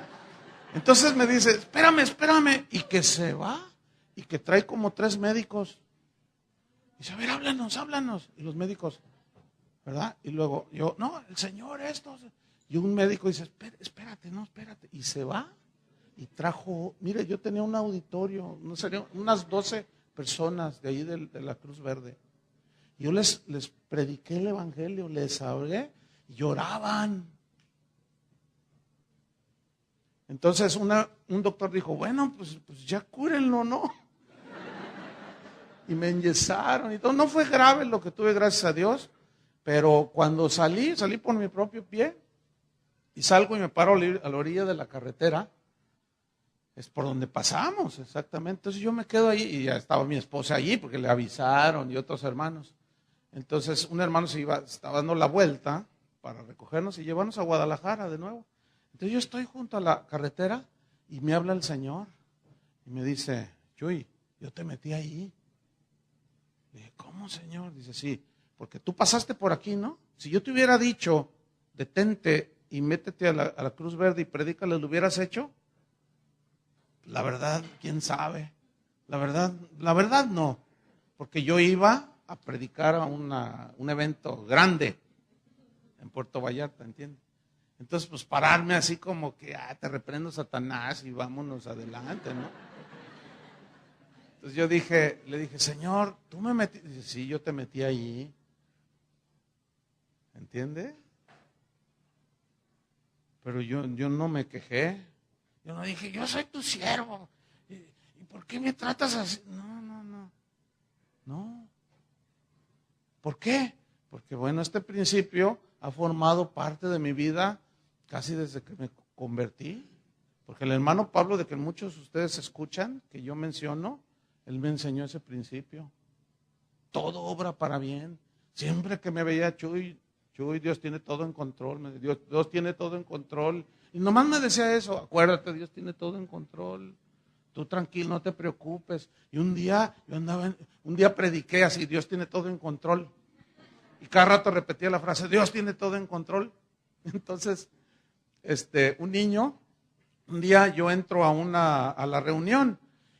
A: Entonces me dice, espérame, y que se va, y que trae como 3 médicos. Y dice, a ver, háblanos. Y los médicos, ¿verdad? Y luego yo, no, el Señor esto. Y un médico dice, espérate. Y se va, y trajo, mire, yo tenía un auditorio, no sería, unas 12 personas de ahí de la Cruz Verde. Yo les prediqué el evangelio, les hablé, y lloraban. Entonces un doctor dijo, bueno, pues ya cúrenlo, ¿no? Y me enyesaron y todo. No fue grave lo que tuve, gracias a Dios, pero cuando salí por mi propio pie, y salgo y me paro a la orilla de la carretera, es por donde pasamos, exactamente. Entonces yo me quedo ahí, y ya estaba mi esposa allí, porque le avisaron, y otros hermanos. Entonces un hermano estaba dando la vuelta para recogernos y llevarnos a Guadalajara de nuevo. Entonces yo estoy junto a la carretera y me habla el Señor y me dice, Chuy, yo te metí ahí. Le dije, ¿cómo, Señor? Dice, sí, porque tú pasaste por aquí, ¿no? Si yo te hubiera dicho, detente y métete a la Cruz Verde y predícale, ¿lo hubieras hecho? La verdad, quién sabe. La verdad no, porque yo iba a predicar a un evento grande en Puerto Vallarta, ¿entiendes? Entonces, pues pararme así como que, te reprendo, Satanás, y vámonos adelante, ¿no? Entonces le dije, Señor, ¿tú me metiste? Dice, sí, yo te metí ahí. ¿Entiende? Pero yo no me quejé. Yo no dije, yo soy tu siervo. ¿Y por qué me tratas así? No. ¿Por qué? Porque bueno, este principio ha formado parte de mi vida casi desde que me convertí. Porque el hermano Pablo, de que muchos de ustedes escuchan, que yo menciono, él me enseñó ese principio. Todo obra para bien. Siempre que me veía Chuy, Dios tiene todo en control. Dios tiene todo en control. Y nomás me decía eso, acuérdate, Dios tiene todo en control. Tú tranquilo, no te preocupes. Y un día prediqué así, Dios tiene todo en control. Y cada rato repetía la frase, Dios tiene todo en control. Entonces, un día yo entro a la reunión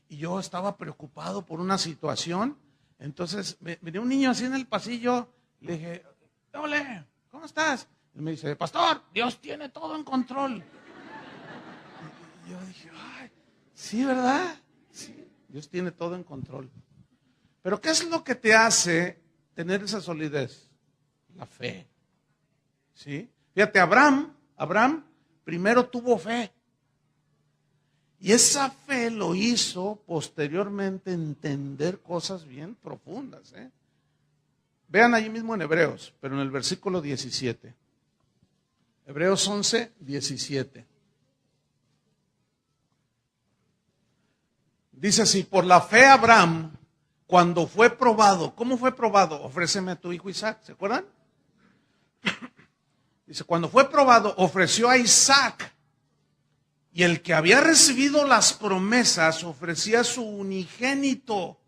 A: y yo estaba preocupado por una situación. Entonces, venía un niño así en el pasillo, le dije, hola, ¿cómo estás? Y me dice, pastor, Dios tiene todo en control. Y yo dije, ay, sí, ¿verdad? Sí, Dios tiene todo en control. Pero ¿qué es lo que te hace tener esa solidez? La fe. ¿Sí? Fíjate, Abraham primero tuvo fe. Y esa fe lo hizo posteriormente entender cosas bien profundas. Vean allí mismo en Hebreos, pero en el versículo 17. Hebreos 11, 17. Dice así, por la fe Abraham, cuando fue probado, ¿cómo fue probado? Ofréceme a tu hijo Isaac, ¿se acuerdan? Dice, cuando fue probado, ofreció a Isaac. Y el que había recibido las promesas ofrecía a su unigénito.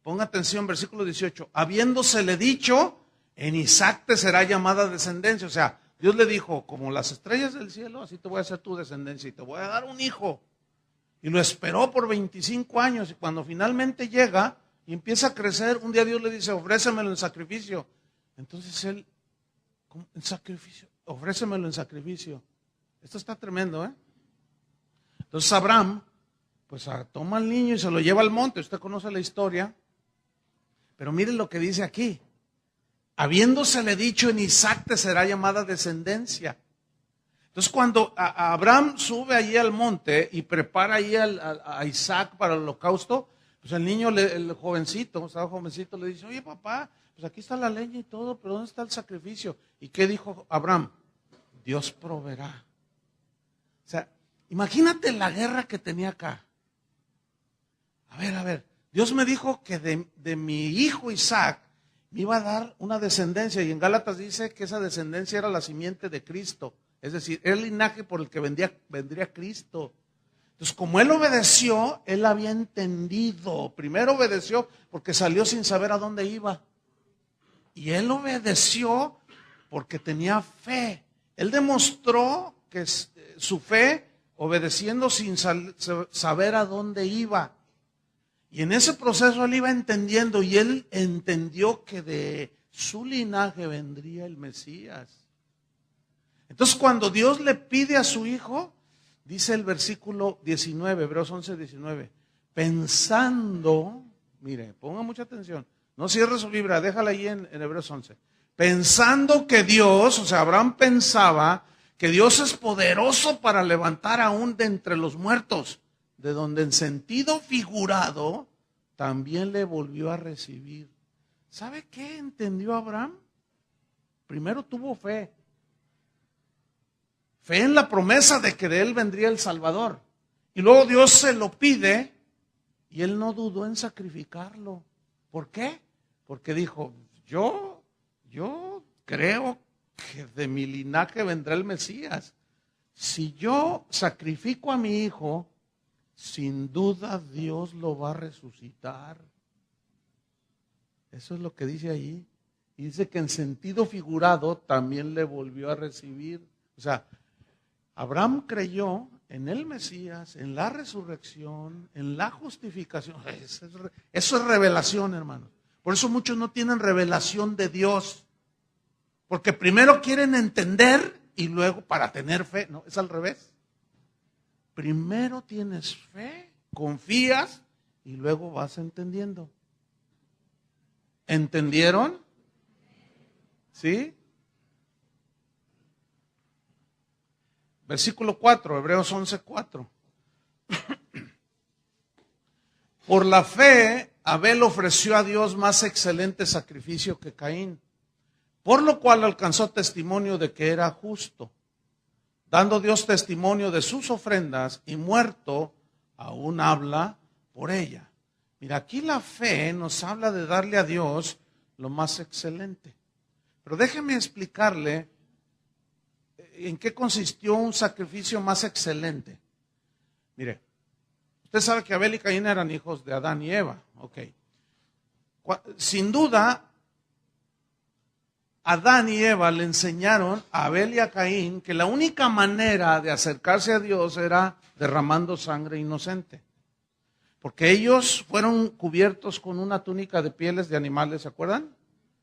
A: Ponga atención, versículo 18. Habiéndosele dicho, en Isaac te será llamada descendencia. O sea, Dios le dijo, como las estrellas del cielo, así te voy a hacer tu descendencia y te voy a dar un hijo. Y lo esperó por 25 años y cuando finalmente llega y empieza a crecer, un día Dios le dice, ofrécemelo en sacrificio. Entonces él, ¿cómo? ¿En sacrificio? Ofrécemelo en sacrificio. Esto está tremendo, ¿eh? Entonces Abraham, pues toma al niño y se lo lleva al monte. Usted conoce la historia. Pero miren lo que dice aquí. Habiéndosele dicho, en Isaac te será llamada descendencia. Entonces cuando Abraham sube allí al monte y prepara allí a Isaac para el holocausto, pues el niño, el jovencito, estaba jovencito, le dice, oye papá, pues aquí está la leña y todo, pero ¿dónde está el sacrificio? ¿Y qué dijo Abraham? Dios proveerá. O sea, imagínate la guerra que tenía acá. A ver, Dios me dijo que de mi hijo Isaac me iba a dar una descendencia, y en Gálatas dice que esa descendencia era la simiente de Cristo. Es decir, era el linaje por el que vendría Cristo. Entonces, como él obedeció, él había entendido. Primero obedeció porque salió sin saber a dónde iba. Y él obedeció porque tenía fe. Él demostró que su fe obedeciendo sin saber a dónde iba. Y en ese proceso él iba entendiendo y él entendió que de su linaje vendría el Mesías. Entonces cuando Dios le pide a su hijo, dice el versículo 19, Hebreos 11, 19, pensando, mire, ponga mucha atención, no cierre su Biblia, déjala ahí en Hebreos 11, pensando que Dios, o sea, Abraham pensaba que Dios es poderoso para levantar aún de entre los muertos, de donde en sentido figurado también le volvió a recibir. ¿Sabe qué entendió Abraham? Primero tuvo fe. Fe en la promesa de que de él vendría el Salvador. Y luego Dios se lo pide y él no dudó en sacrificarlo. ¿Por qué? Porque dijo, yo creo que de mi linaje vendrá el Mesías. Si yo sacrifico a mi hijo, sin duda Dios lo va a resucitar. Eso es lo que dice ahí. Y dice que en sentido figurado también le volvió a recibir. O sea, Abraham creyó en el Mesías, en la resurrección, en la justificación. Eso es revelación, hermanos. Por eso muchos no tienen revelación de Dios. Porque primero quieren entender y luego para tener fe. No, es al revés. Primero tienes fe, confías y luego vas entendiendo. ¿Entendieron? ¿Sí? Versículo 4, Hebreos 11:4. Por la fe, Abel ofreció a Dios más excelente sacrificio que Caín, por lo cual alcanzó testimonio de que era justo, dando Dios testimonio de sus ofrendas, y muerto aún habla por ella. Mira, aquí la fe nos habla de darle a Dios lo más excelente. Pero déjeme explicarle en qué consistió un sacrificio más excelente. Mire, usted sabe que Abel y Caín eran hijos de Adán y Eva. Ok. Sin duda, Adán y Eva le enseñaron a Abel y a Caín que la única manera de acercarse a Dios era derramando sangre inocente. Porque ellos fueron cubiertos con una túnica de pieles de animales, ¿se acuerdan?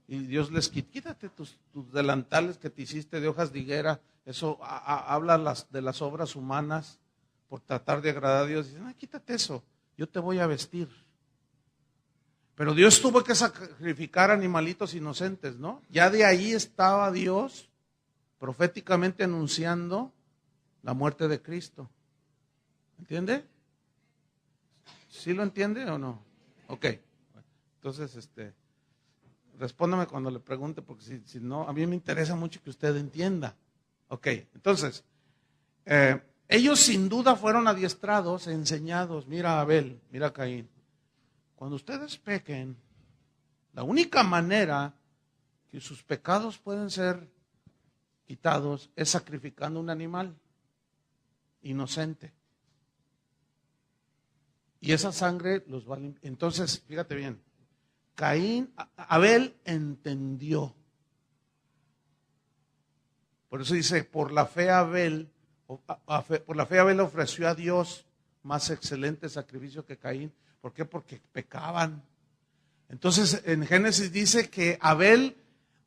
A: Y Dios les quítate tus delantales que te hiciste de hojas de higuera. Eso habla de las obras humanas por tratar de agradar a Dios. Dicen, quítate eso, yo te voy a vestir. Pero Dios tuvo que sacrificar animalitos inocentes, ¿no? Ya de ahí estaba Dios proféticamente anunciando la muerte de Cristo. ¿Entiende? ¿Sí lo entiende o no? Ok. Entonces, respóndame cuando le pregunte, porque si no, a mí me interesa mucho que usted entienda. Ok, entonces, ellos sin duda fueron adiestrados, enseñados. Mira Abel, mira Caín. Cuando ustedes pequen, la única manera que sus pecados pueden ser quitados es sacrificando un animal inocente. Y esa sangre los va a limpiar. Entonces, fíjate bien, Abel entendió. Por eso dice, por la fe Abel ofreció a Dios más excelente sacrificio que Caín. ¿Por qué? Porque pecaban. Entonces, en Génesis dice que Abel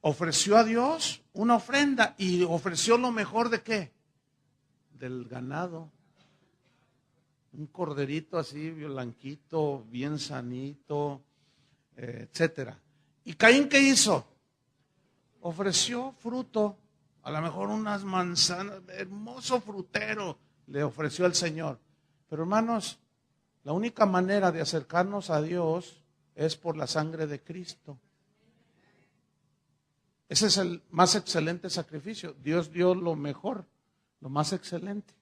A: ofreció a Dios una ofrenda y ofreció lo mejor ¿de qué? Del ganado. Un corderito así, blanquito, bien sanito, etcétera. ¿Y Caín qué hizo? Ofreció fruto, a lo mejor unas manzanas, hermoso frutero le ofreció al Señor. Pero hermanos, la única manera de acercarnos a Dios es por la sangre de Cristo. Ese es el más excelente sacrificio. Dios dio lo mejor, lo más excelente.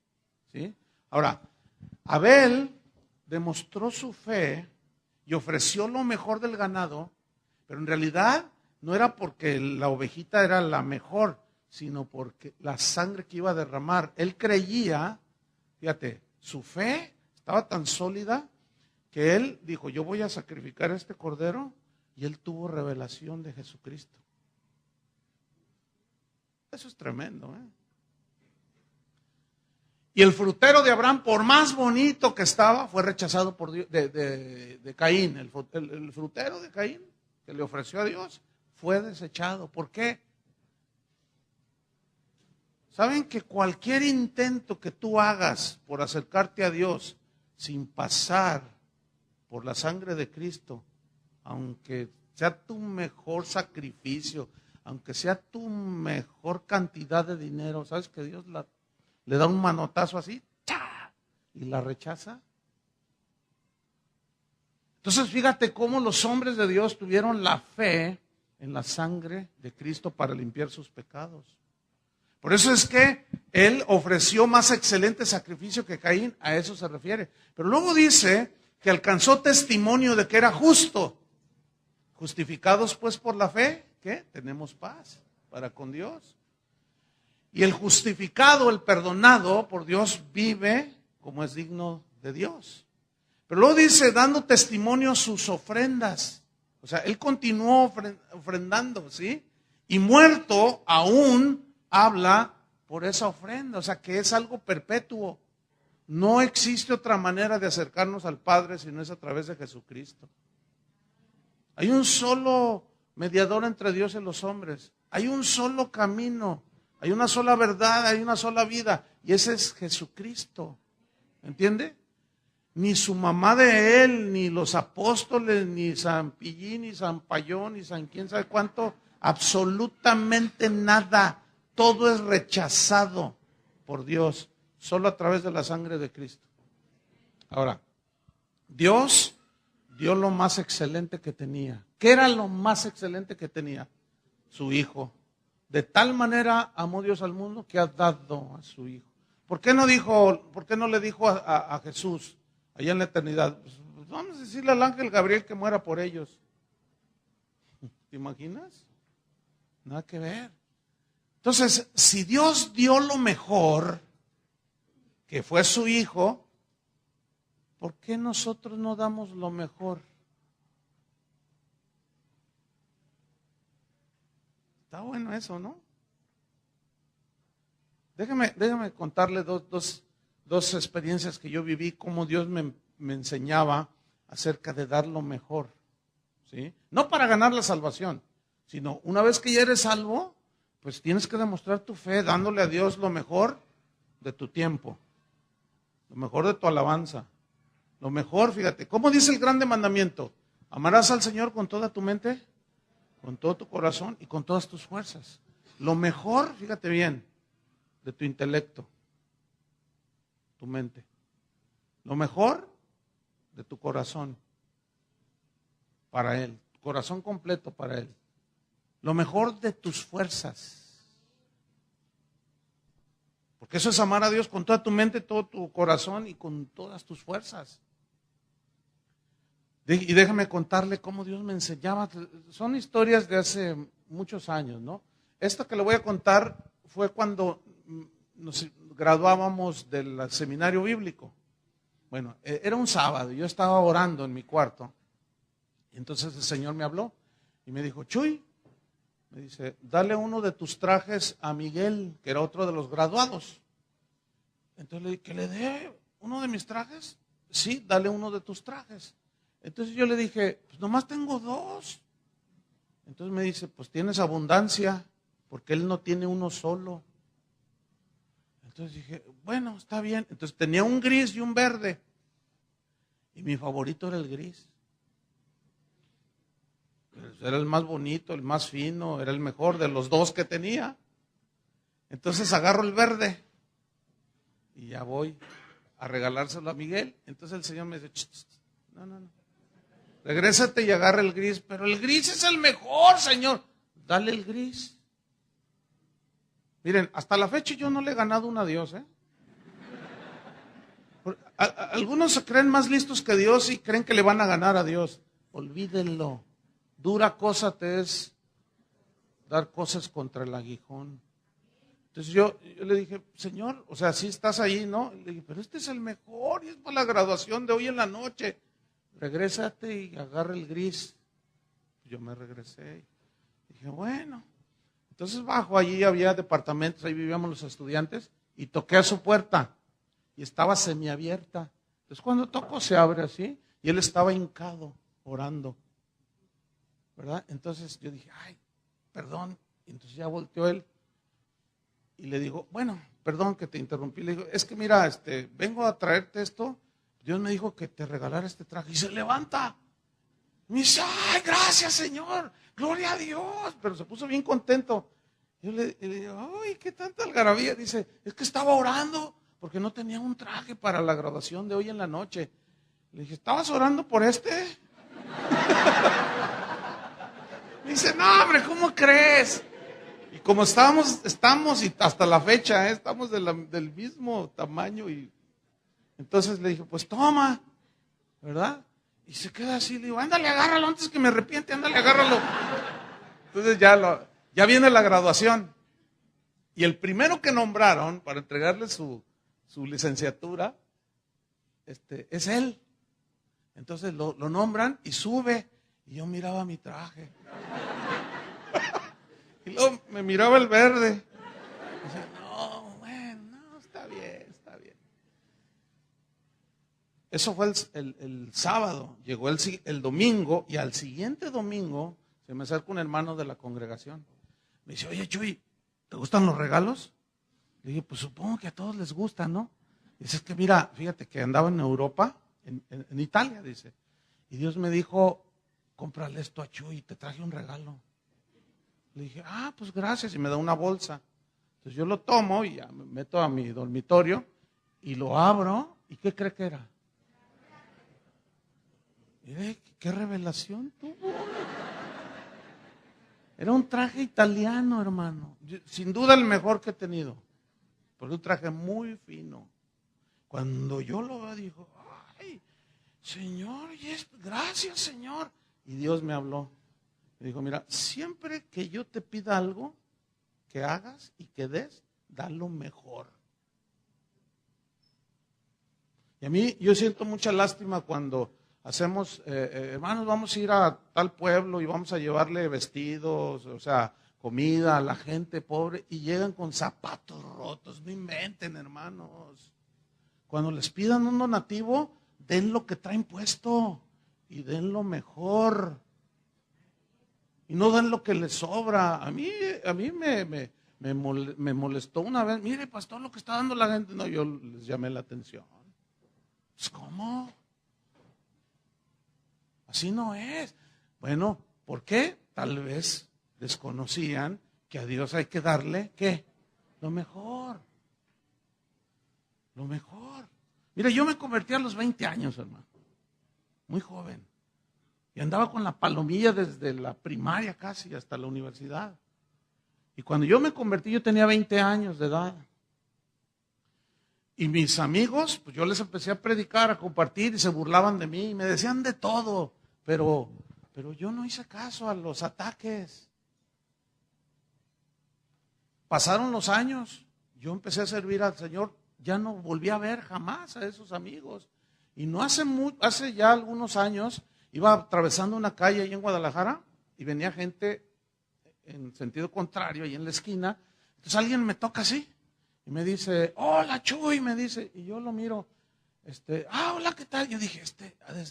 A: ¿Sí? Ahora, Abel demostró su fe y ofreció lo mejor del ganado, pero en realidad no era porque la ovejita era la mejor, sino porque la sangre que iba a derramar. Él creía, fíjate, su fe estaba tan sólida que él dijo, yo voy a sacrificar a este cordero, y él tuvo revelación de Jesucristo. Eso es tremendo, ¿eh? Y el frutero de Abraham, por más bonito que estaba, fue rechazado por Dios, de Caín. El frutero de Caín, que le ofreció a Dios, fue desechado. ¿Por qué? ¿Saben que cualquier intento que tú hagas por acercarte a Dios sin pasar por la sangre de Cristo, aunque sea tu mejor sacrificio, aunque sea tu mejor cantidad de dinero, ¿sabes que Dios le da un manotazo así, ¡cha!, y la rechaza? Entonces fíjate cómo los hombres de Dios tuvieron la fe en la sangre de Cristo para limpiar sus pecados. Por eso es que él ofreció más excelente sacrificio que Caín, a eso se refiere. Pero luego dice que alcanzó testimonio de que era justo. Justificados pues por la fe, ¿qué? Tenemos paz para con Dios. Y el justificado, el perdonado por Dios, vive como es digno de Dios. Pero luego dice, dando testimonio sus ofrendas. O sea, él continuó ofrendando, ¿sí? Y muerto aún habla por esa ofrenda. O sea, que es algo perpetuo. No existe otra manera de acercarnos al Padre si no es a través de Jesucristo. Hay un solo mediador entre Dios y los hombres. Hay un solo camino. Hay una sola verdad, hay una sola vida. Y ese es Jesucristo. ¿Entiende? Ni su mamá de él, ni los apóstoles, ni San Pillín, ni San Payón, ni San quién sabe cuánto. Absolutamente nada. Todo es rechazado por Dios. Solo a través de la sangre de Cristo. Ahora, Dios dio lo más excelente que tenía. ¿Qué era lo más excelente que tenía? Su Hijo. De tal manera amó Dios al mundo que ha dado a su Hijo. ¿Por qué no le dijo a Jesús allá en la eternidad? Pues vamos a decirle al ángel Gabriel que muera por ellos. ¿Te imaginas? Nada que ver. Entonces, si Dios dio lo mejor, que fue su Hijo, ¿por qué nosotros no damos lo mejor? Está bueno eso, ¿no? Déjame contarle dos experiencias que yo viví, cómo Dios me enseñaba acerca de dar lo mejor, ¿sí? No para ganar la salvación, sino una vez que ya eres salvo, pues tienes que demostrar tu fe dándole a Dios lo mejor de tu tiempo, lo mejor de tu alabanza, lo mejor, fíjate, ¿cómo dice el grande mandamiento? Amarás al Señor con toda tu mente, con todo tu corazón y con todas tus fuerzas. Lo mejor, fíjate bien, de tu intelecto, tu mente. Lo mejor de tu corazón para Él, tu corazón completo para Él. Lo mejor de tus fuerzas. Porque eso es amar a Dios con toda tu mente, todo tu corazón y con todas tus fuerzas. Y déjame contarle cómo Dios me enseñaba. Son historias de hace muchos años, ¿no? Esta que le voy a contar fue cuando nos graduábamos del seminario bíblico. Bueno, era un sábado, yo estaba orando en mi cuarto. Y entonces el Señor me habló y me dijo, Chuy, me dice, dale uno de tus trajes a Miguel, que era otro de los graduados. Entonces le dije, ¿que le dé uno de mis trajes? Sí, dale uno de tus trajes. Entonces yo le dije, pues nomás tengo dos. Entonces me dice, pues tienes abundancia, porque él no tiene uno solo. Entonces dije, bueno, está bien. Entonces tenía un gris y un verde. Y mi favorito era el gris. Era el más bonito, el más fino, era el mejor de los dos que tenía. Entonces agarro el verde y ya voy a regalárselo a Miguel. Entonces el Señor me dice, no. Regrésate y agarra el gris. Pero el gris es el mejor, Señor. Dale el gris. Miren, hasta la fecha yo no le he ganado una a Dios, ¿eh? Algunos se creen más listos que Dios y creen que le van a ganar a Dios. Olvídenlo. Dura cosa te es dar cosas contra el aguijón. Entonces yo le dije, Señor, o sea, sí estás ahí, ¿no? Le dije, pero este es el mejor y es para la graduación de hoy en la noche. Regrésate y agarra el gris. Yo me regresé y dije, bueno. Entonces bajo, allí había departamentos, ahí vivíamos los estudiantes, y toqué a su puerta y estaba semiabierta. Entonces cuando toco se abre así y él estaba hincado, orando, ¿verdad? Entonces yo dije, ay, perdón. Y entonces ya volteó él y le digo, bueno, perdón que te interrumpí. Le digo, es que mira, vengo a traerte esto. Dios me dijo que te regalara este traje. Y se levanta. Me dice, ay, gracias, Señor. Gloria a Dios. Pero se puso bien contento. Yo le digo, ay, qué tanta algarabía. Dice, es que estaba orando porque no tenía un traje para la graduación de hoy en la noche. Le dije, ¿estabas orando por este? Me dice, no, hombre, ¿cómo crees? Y como estamos y hasta la fecha, estamos del mismo tamaño. Y entonces le dije, pues toma, ¿verdad? Y se queda así, le digo, ándale, agárralo antes que me arrepiente, ándale, agárralo. Entonces ya viene la graduación. Y el primero que nombraron para entregarle su licenciatura, es él. Entonces lo nombran y sube. Y yo miraba mi traje. Y luego me miraba el verde. Y decía, no, bueno, no, está bien, está bien. Eso fue el sábado. Llegó el domingo y al siguiente domingo se me acerca un hermano de la congregación. Me dice, oye Chuy, ¿te gustan los regalos? Le dije, pues supongo que a todos les gustan, ¿no? Dice, es que mira, fíjate que andaba en Europa, en Italia, dice. Y Dios me dijo, cómprale esto a Chuy, te traje un regalo. Le dije, pues gracias, y me da una bolsa. Entonces yo lo tomo y ya me meto a mi dormitorio y lo abro. ¿Y qué cree que era? Mire, qué revelación tuvo. Era un traje italiano, hermano. Sin duda el mejor que he tenido. Porque un traje muy fino. Cuando yo lo veo, digo, ay, Señor, gracias, Señor. Y Dios me habló. Me dijo, mira, siempre que yo te pida algo, que hagas y que des, da lo mejor. Y a mí, yo siento mucha lástima cuando hacemos, hermanos, vamos a ir a tal pueblo y vamos a llevarle vestidos, o sea, comida a la gente pobre y llegan con zapatos rotos. No inventen, hermanos. Cuando les pidan un donativo, den lo que traen puesto y den lo mejor. Y no den lo que les sobra. A mí me molestó una vez. Mire, pastor, lo que está dando la gente. No, yo les llamé la atención. Pues, ¿cómo? Así no es. Bueno, ¿por qué? Tal vez desconocían que a Dios hay que darle, ¿qué? Lo mejor. Lo mejor. Mira, yo me convertí a los 20 años, hermano. Muy joven. Y andaba con la palomilla desde la primaria casi hasta la universidad. Y cuando yo me convertí, yo tenía 20 años de edad. Y mis amigos, pues yo les empecé a predicar, a compartir, y se burlaban de mí, y me decían de todo. Pero yo no hice caso a los ataques. Pasaron los años, yo empecé a servir al Señor, ya no volví a ver jamás a esos amigos. Y no hace ya algunos años, iba atravesando una calle ahí en Guadalajara y venía gente en sentido contrario ahí en la esquina. Entonces alguien me toca así y me dice, hola Chuy, me dice, y yo lo miro, hola, ¿qué tal? Yo dije,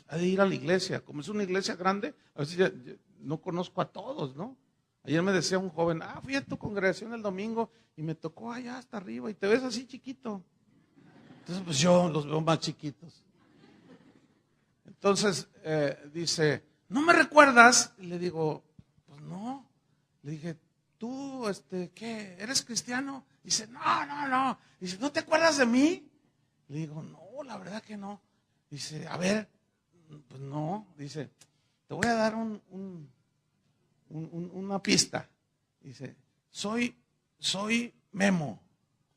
A: ha de ir a la iglesia, como es una iglesia grande, a veces ya no conozco a todos, ¿no? Ayer me decía un joven, fui a tu congregación el domingo y me tocó allá hasta arriba y te ves así chiquito. Entonces pues yo los veo más chiquitos. Entonces dice, ¿no me recuerdas? Y le digo, pues no. Le dije, ¿tú, qué? ¿Eres cristiano? Dice, no. Dice, ¿no te acuerdas de mí? Le digo, no, la verdad que no. Dice, a ver, pues no. Dice, te voy a dar una pista. Dice, soy Memo.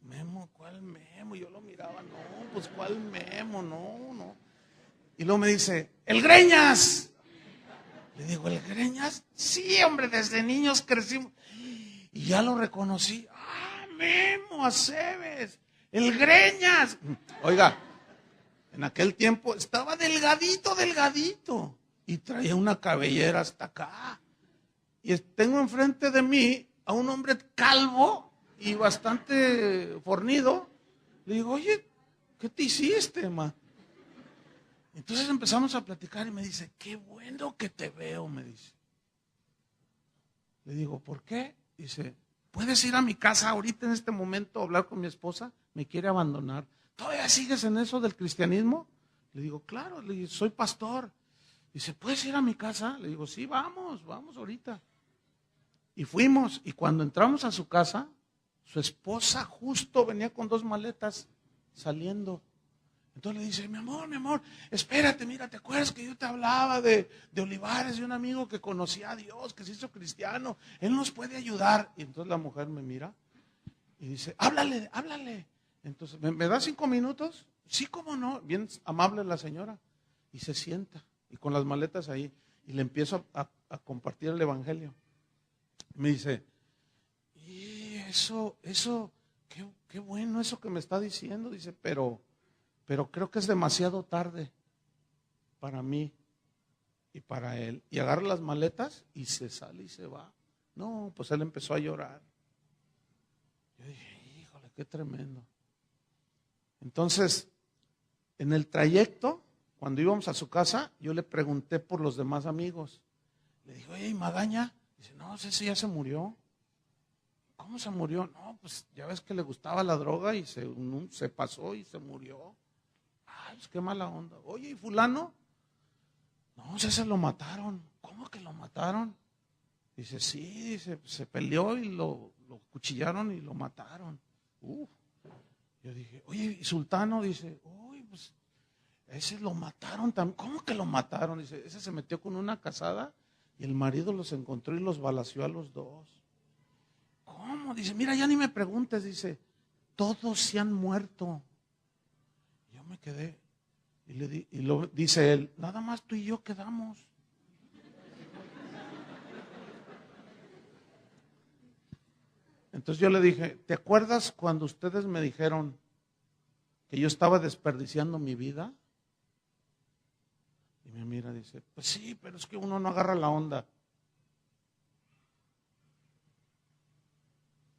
A: Memo, ¿cuál Memo? Yo lo miraba, no, pues ¿cuál Memo? No. Y luego me dice, ¡el Greñas! Le digo, ¿el Greñas? Sí, hombre, desde niños crecimos. Y ya lo reconocí. Memo Aceves, el Greñas. Oiga, en aquel tiempo estaba delgadito. Y traía una cabellera hasta acá. Y tengo enfrente de mí a un hombre calvo y bastante fornido. Le digo, oye, ¿qué te hiciste, ma? Entonces empezamos a platicar y me dice, qué bueno que te veo, me dice. Le digo, ¿por qué? Dice, ¿puedes ir a mi casa ahorita en este momento a hablar con mi esposa? Me quiere abandonar. ¿Todavía sigues en eso del cristianismo? Le digo, claro, le digo, soy pastor. Dice, ¿puedes ir a mi casa? Le digo, sí, vamos ahorita. Y fuimos, y cuando entramos a su casa, su esposa justo venía con 2 maletas saliendo. Entonces le dice, mi amor, espérate, mira, ¿te acuerdas que yo te hablaba de Olivares, de un amigo que conocía a Dios, que se hizo cristiano? Él nos puede ayudar. Y entonces la mujer me mira y dice, háblale. Entonces, ¿me da 5 minutos? Sí, cómo no, bien amable la señora. Y se sienta, y con las maletas ahí, y le empiezo a compartir el evangelio. Me dice, y eso, qué bueno eso que me está diciendo. Dice, pero creo que es demasiado tarde para mí y para él. Y agarra las maletas y se sale y se va. No, pues él empezó a llorar. Yo dije, híjole, qué tremendo. Entonces, en el trayecto, cuando íbamos a su casa, yo le pregunté por los demás amigos. Le dije, oye, ¿y Magaña? Dice, no, ese ya se murió. ¿Cómo se murió? No, pues ya ves que le gustaba la droga y se pasó y se murió. Ay, pues qué mala onda. Oye, ¿y fulano? No, se lo mataron. ¿Cómo que lo mataron? Dice, sí, dice, se peleó y lo cuchillaron y lo mataron. Yo dije, oye, ¿y Sultano? Dice, uy, pues ese lo mataron también. ¿Cómo que lo mataron? Dice, ese se metió con una casada y el marido los encontró y los balaceó a los dos. ¿Cómo? Dice, mira, ya ni me preguntes, dice, todos se han muerto. Yo me quedé y dice él, nada más tú y yo quedamos. Entonces yo le dije, ¿te acuerdas cuando ustedes me dijeron que yo estaba desperdiciando mi vida? Y me mira y dice, pues sí, pero es que uno no agarra la onda.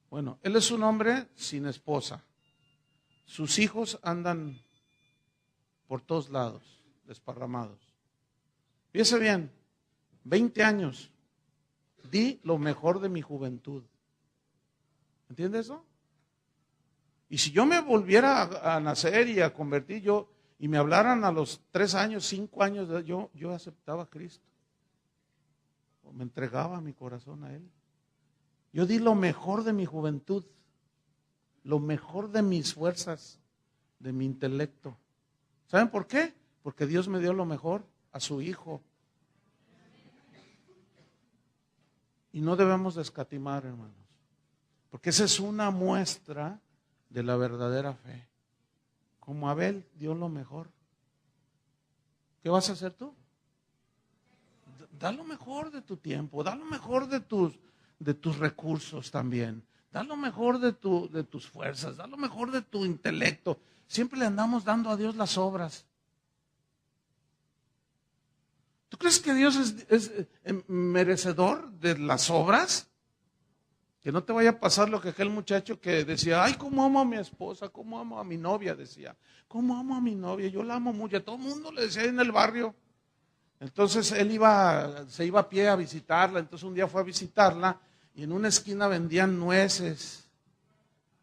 A: Bueno, él es un hombre sin esposa. Sus hijos andan por todos lados, desparramados. Fíjese bien, 20 años, di lo mejor de mi juventud. ¿Entiende eso? Y si yo me volviera a nacer y a convertir y me hablaran a los 3 años, 5 años, yo aceptaba a Cristo. O me entregaba mi corazón a Él. Yo di lo mejor de mi juventud, lo mejor de mis fuerzas, de mi intelecto. ¿Saben por qué? Porque Dios me dio lo mejor a su Hijo. Y no debemos de escatimar, hermanos, porque esa es una muestra de la verdadera fe. Como Abel dio lo mejor. ¿Qué vas a hacer tú? Da lo mejor de tu tiempo, da lo mejor de tus recursos también. Da lo mejor de tus fuerzas, da lo mejor de tu intelecto. Siempre le andamos dando a Dios las obras. ¿Tú crees que Dios es merecedor de las obras? Que no te vaya a pasar lo que aquel muchacho que decía, ay, cómo amo a mi esposa, cómo amo a mi novia, decía. Cómo amo a mi novia, yo la amo mucho. A todo el mundo le decía en el barrio. Entonces él se iba a pie a visitarla. Entonces un día fue a visitarla y en una esquina vendían nueces.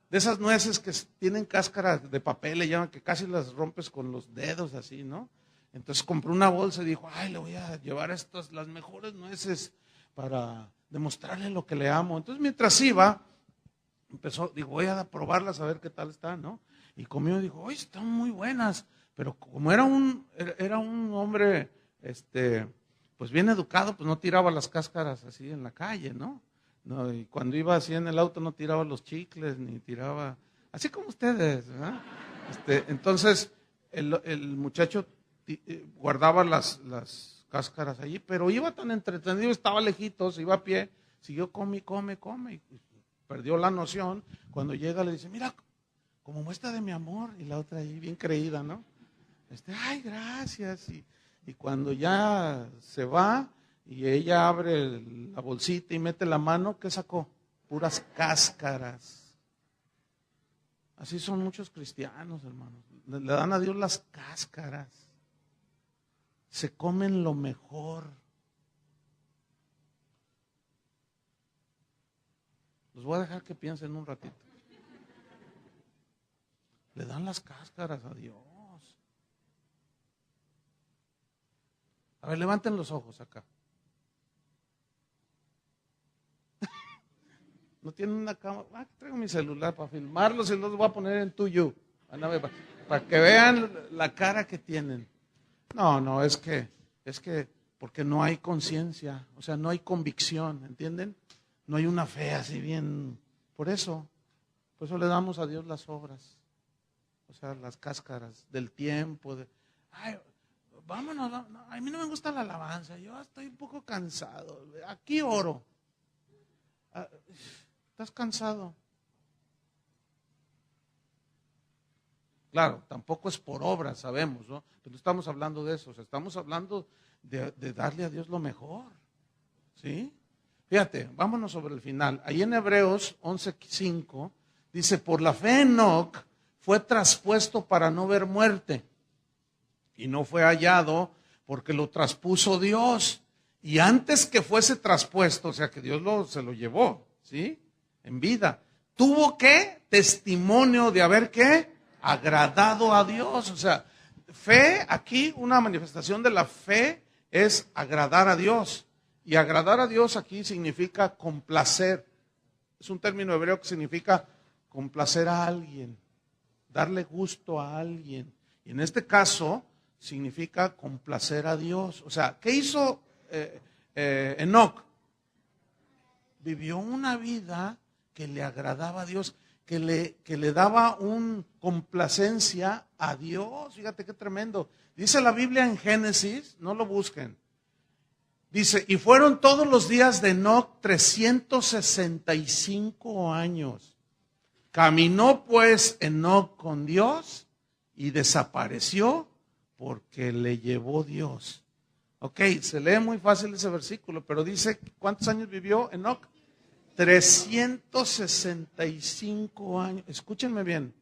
A: De esas nueces que tienen cáscara de papel, le llaman, que casi las rompes con los dedos así, ¿no? Entonces compró una bolsa y dijo, ay, le voy a llevar las mejores nueces para demostrarle lo que le amo. Entonces mientras iba, dijo, voy a probarlas a ver qué tal están, ¿no? Y comió y dijo, oye, están muy buenas. Pero como era un hombre, pues bien educado, pues no tiraba las cáscaras así en la calle, ¿no? No, y cuando iba así en el auto no tiraba los chicles, ni tiraba, así como ustedes, ¿verdad? Entonces el muchacho guardaba las cáscaras allí, pero iba tan entretenido, estaba lejitos, iba a pie, siguió come, y perdió la noción. Cuando llega le dice, mira, como muestra de mi amor, y la otra ahí bien creída, ¿no? Ay, gracias, y cuando ya se va, y ella abre la bolsita y mete la mano, ¿qué sacó? Puras cáscaras. Así son muchos cristianos, hermanos. Le dan a Dios las cáscaras. Se comen lo mejor. Los voy a dejar que piensen un ratito. Le dan las cáscaras a Dios. A ver, levanten los ojos acá. No tienen una cámara. Traigo mi celular para filmarlos y los voy a poner en tuyo. Para que vean la cara que tienen. No, es que porque no hay conciencia, o sea, no hay convicción, ¿entienden? No hay una fe así bien. Por eso le damos a Dios las obras, o sea, las cáscaras del tiempo. Ay, vámonos, a mí no me gusta la alabanza, yo estoy un poco cansado, aquí oro. ¿Estás cansado? Claro, tampoco es por obra, sabemos, ¿no? Pero no estamos hablando de eso, o sea, estamos hablando de darle a Dios lo mejor, ¿sí? Fíjate, vámonos sobre el final. Ahí en Hebreos 11:5 dice, por la fe Enoc fue traspuesto para no ver muerte y no fue hallado porque lo traspuso Dios. Y antes que fuese traspuesto, o sea que Dios se lo llevó, ¿sí? En vida. Tuvo que testimonio de haber ¿qué? Agradado a Dios. O sea, fe, aquí una manifestación de la fe es agradar a Dios. Y agradar a Dios aquí significa complacer. Es un término hebreo que significa complacer a alguien, darle gusto a alguien. Y en este caso significa complacer a Dios. O sea, ¿qué hizo Enoc? Vivió una vida que le agradaba a Dios, que le daba una complacencia a Dios. Fíjate qué tremendo. Dice la Biblia en Génesis, no lo busquen. Dice, y fueron todos los días de Enoc 365 años. Caminó pues Enoc con Dios y desapareció porque le llevó Dios. Ok, se lee muy fácil ese versículo, pero dice, ¿cuántos años vivió Enoc? 365 años. Escúchenme bien.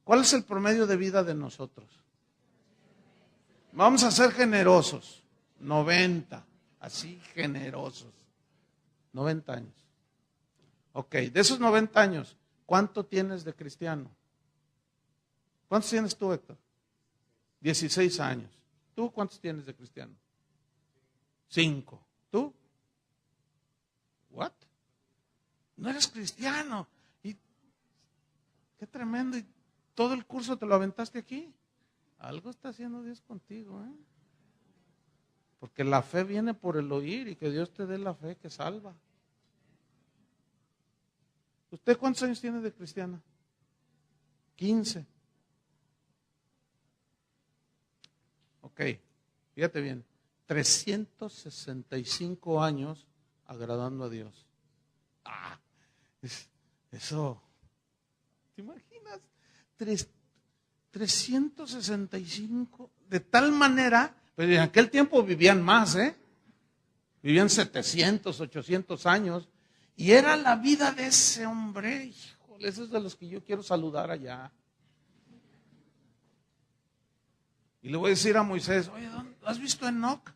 A: ¿Cuál es el promedio de vida de nosotros? Vamos a ser generosos. 90. Así generosos. 90 años. Ok, de esos 90 años, ¿cuánto tienes de cristiano? ¿Cuántos tienes tú, Héctor? 16 años. ¿Tú cuántos tienes de cristiano? 5. ¿Tú? ¿What? No eres cristiano. Y qué tremendo. Y todo el curso te lo aventaste aquí. Algo está haciendo Dios contigo, ¿eh? Porque la fe viene por el oír y que Dios te dé la fe que salva. ¿Usted cuántos años tiene de cristiana? 15. Ok, fíjate bien. 365 años agradando a Dios. Eso, ¿te imaginas? 365, de tal manera, pero en aquel tiempo vivían más, vivían 700, 800 años, y era la vida de ese hombre. Híjole, esos es de los que yo quiero saludar allá. Y le voy a decir a Moisés, oye, ¿has visto a Enoc?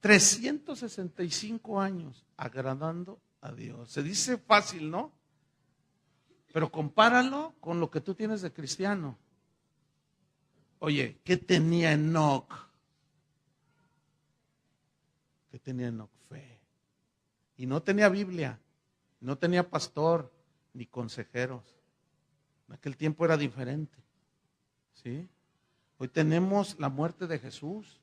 A: 365 años agradando a Dios. Se dice fácil, ¿no? Pero compáralo con lo que tú tienes de cristiano. Oye, ¿qué tenía Enoc? ¿Qué tenía Enoc? Fe. Y no tenía Biblia, no tenía pastor, ni consejeros. En aquel tiempo era diferente. ¿Sí? Hoy tenemos la muerte de Jesús.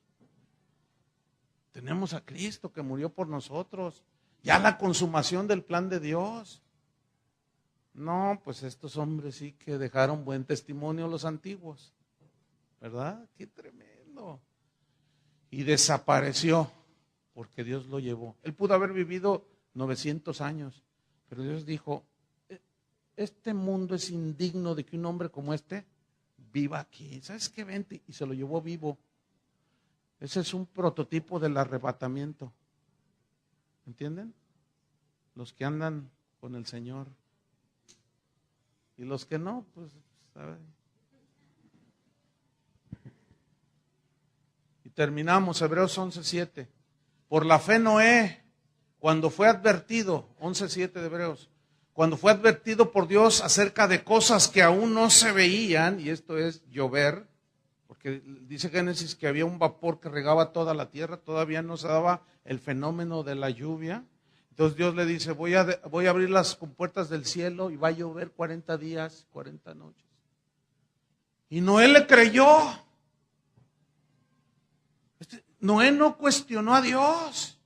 A: Tenemos a Cristo que murió por nosotros. Ya la consumación del plan de Dios. No, pues estos hombres sí que dejaron buen testimonio los antiguos. ¿Verdad? Qué tremendo. Y desapareció porque Dios lo llevó. Él pudo haber vivido 900 años, pero Dios dijo, este mundo es indigno de que un hombre como este viva aquí. ¿Sabes qué? Vente. Y se lo llevó vivo. Ese es un prototipo del arrebatamiento. ¿Entienden? Los que andan con el Señor. Y los que no, pues, ¿sabe? Y terminamos, Hebreos 11:7. Por la fe Noé, cuando fue advertido, 11:7 de Hebreos, cuando fue advertido por Dios acerca de cosas que aún no se veían, y esto es llover, porque dice Génesis que había un vapor que regaba toda la tierra, todavía no se daba el fenómeno de la lluvia. Entonces Dios le dice, voy a abrir las compuertas del cielo y va a llover 40 días, 40 noches. Y Noé le creyó. Noé no cuestionó a Dios.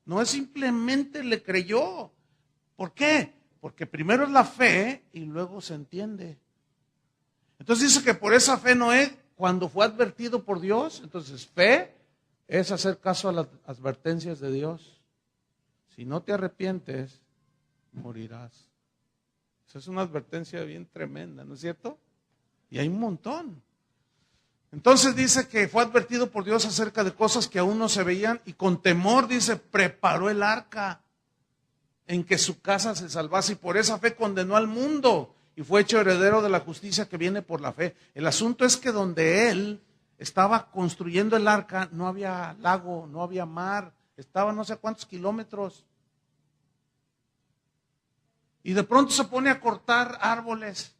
A: Noé simplemente le creyó. ¿Por qué? Porque primero es la fe y luego se entiende. Entonces dice que por esa fe Noé, cuando fue advertido por Dios, entonces fe es hacer caso a las advertencias de Dios. Si no te arrepientes, morirás. Esa es una advertencia bien tremenda, ¿no es cierto? Y hay un montón. Entonces dice que fue advertido por Dios acerca de cosas que aún no se veían y con temor, dice, preparó el arca en que su casa se salvase y por esa fe condenó al mundo y fue hecho heredero de la justicia que viene por la fe. El asunto es que donde él estaba construyendo el arca no había lago, no había mar, estaba no sé cuántos kilómetros. Y de pronto se pone a cortar árboles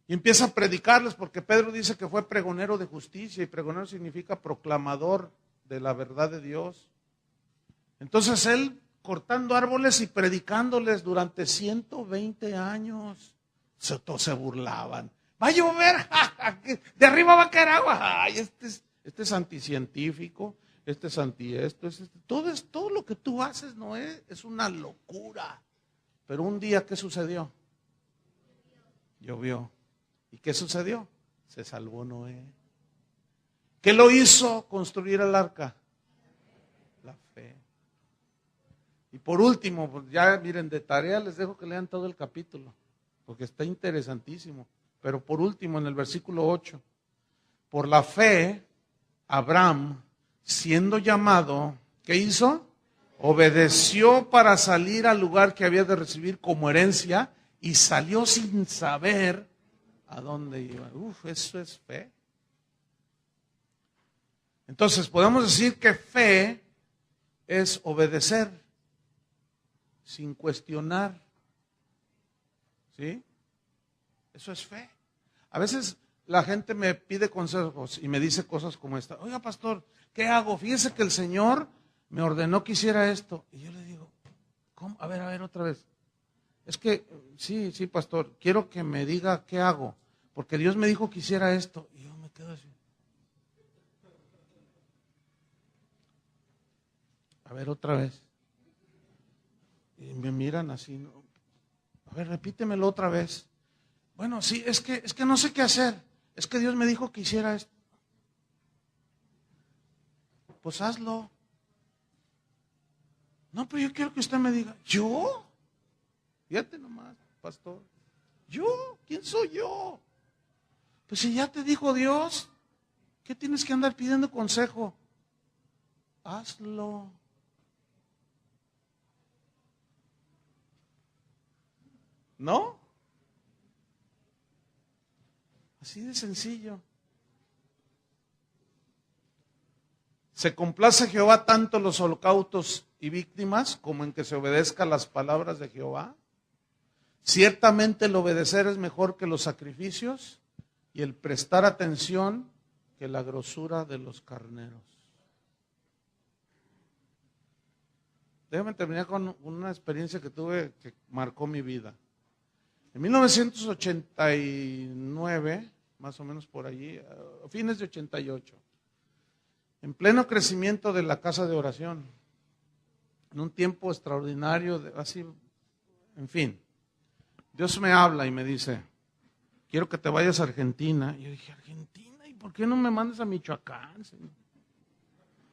A: y empieza a predicarles, porque Pedro dice que fue pregonero de justicia, y pregonero significa proclamador de la verdad de Dios. Entonces él cortando árboles y predicándoles durante 120 años. Todos se burlaban. Va a llover, de arriba va a caer agua. Ay, este es anticientífico, este es anti esto, todo lo que tú haces, Noé, es una locura. Pero un día, ¿qué sucedió? Llovió. ¿Y qué sucedió? Se salvó Noé. ¿Qué lo hizo construir el arca? La fe. Y por último, pues ya miren, de tarea les dejo que lean todo el capítulo, porque está interesantísimo. Pero por último, en el versículo 8, por la fe, Abraham, siendo llamado, ¿qué hizo? Obedeció para salir al lugar que había de recibir como herencia, y salió sin saber a dónde iba. Eso es fe. Entonces podemos decir que fe es obedecer sin cuestionar. ¿Sí? Eso es fe. A veces la gente me pide consejos y me dice cosas como esta. Oiga, pastor, ¿qué hago? Fíjese que el Señor me ordenó que hiciera esto. Y yo le digo, ¿cómo? A ver, otra vez. Es que, sí, pastor, quiero que me diga qué hago, porque Dios me dijo que hiciera esto. Y yo me quedo así. A ver, otra vez. Y me miran así, ¿no? A ver, repítemelo otra vez. Bueno, sí, es que no sé qué hacer. Es que Dios me dijo que hiciera esto. Pues hazlo. No, pero yo quiero que usted me diga, ¿yo? Fíjate nomás, pastor. ¿Yo? ¿Quién soy yo? Pues si ya te dijo Dios, ¿qué tienes que andar pidiendo consejo? Hazlo. ¿No? Así de sencillo. ¿Se complace Jehová tanto en los holocaustos y víctimas como en que se obedezca las palabras de Jehová? Ciertamente el obedecer es mejor que los sacrificios, y el prestar atención que la grosura de los carneros. Déjame terminar con una experiencia que tuve que marcó mi vida. En 1989, más o menos por allí, a fines de 88, en pleno crecimiento de la casa de oración, en un tiempo extraordinario, así, en fin, Dios me habla y me dice, quiero que te vayas a Argentina. Y yo dije, ¿Argentina? ¿Y por qué no me mandas a Michoacán, Señor?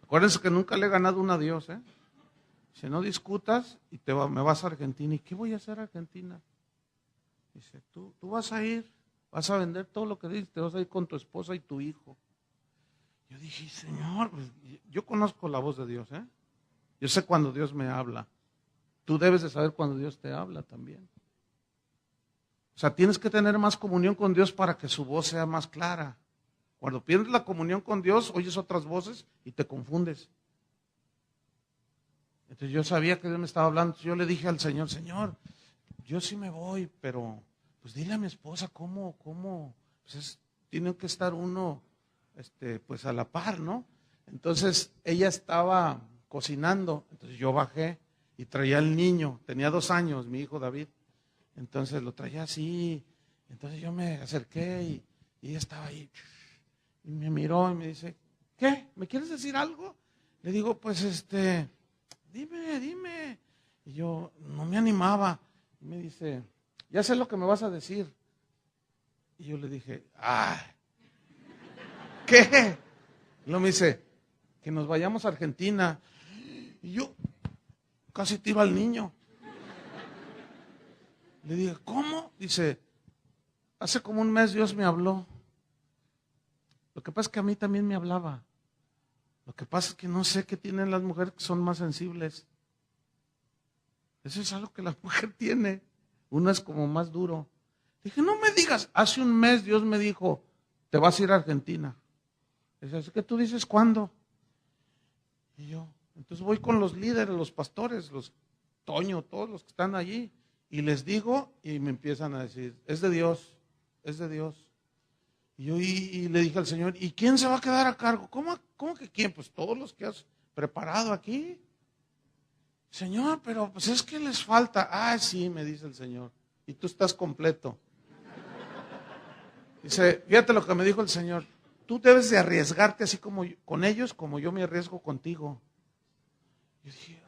A: Acuérdense que nunca le he ganado una a Dios, ¿eh? Si no discutas y me vas a Argentina. ¿Y qué voy a hacer a Argentina? Dice, tú vas a ir, vas a vender todo lo que dices, te vas a ir con tu esposa y tu hijo. Yo dije, Señor, pues, yo conozco la voz de Dios, ¿eh? Yo sé cuando Dios me habla. Tú debes de saber cuando Dios te habla también. O sea, tienes que tener más comunión con Dios para que su voz sea más clara. Cuando pierdes la comunión con Dios, oyes otras voces y te confundes. Entonces yo sabía que Dios me estaba hablando. Yo le dije al Señor, Señor, yo sí me voy, pero pues dile a mi esposa cómo, pues tiene que estar uno pues a la par, ¿no? Entonces ella estaba cocinando, entonces yo bajé y traía al niño, tenía 2 años, mi hijo David, entonces lo traía así, entonces yo me acerqué y ella estaba ahí, y me miró y me dice, ¿qué? ¿Me quieres decir algo? Le digo, pues dime, y yo no me animaba, y me dice, ya sé lo que me vas a decir, y yo le dije, ¿qué? Y luego me dice, que nos vayamos a Argentina. Y yo casi tiro al niño. Le dije, ¿cómo? Dice, hace como un mes Dios me habló. Lo que pasa es que a mí también me hablaba. Lo que pasa es que no sé qué tienen las mujeres que son más sensibles. Eso es algo que la mujer tiene. Uno es como más duro. Dije, no me digas, hace un mes Dios me dijo, te vas a ir a Argentina. Dice, ¿es que tú dices cuándo? Y yo, entonces voy con los líderes, los pastores, los Toño, todos los que están allí, y les digo, y me empiezan a decir, es de Dios, es de Dios. Y yo y le dije al Señor, ¿y quién se va a quedar a cargo? ¿Cómo que quién? Pues todos los que has preparado aquí. Señor, pero pues es que les falta. Ah, sí, me dice el Señor, y tú estás completo. Dice, fíjate lo que me dijo el Señor, tú debes de arriesgarte así como con ellos, como yo me arriesgo contigo. Yo dije,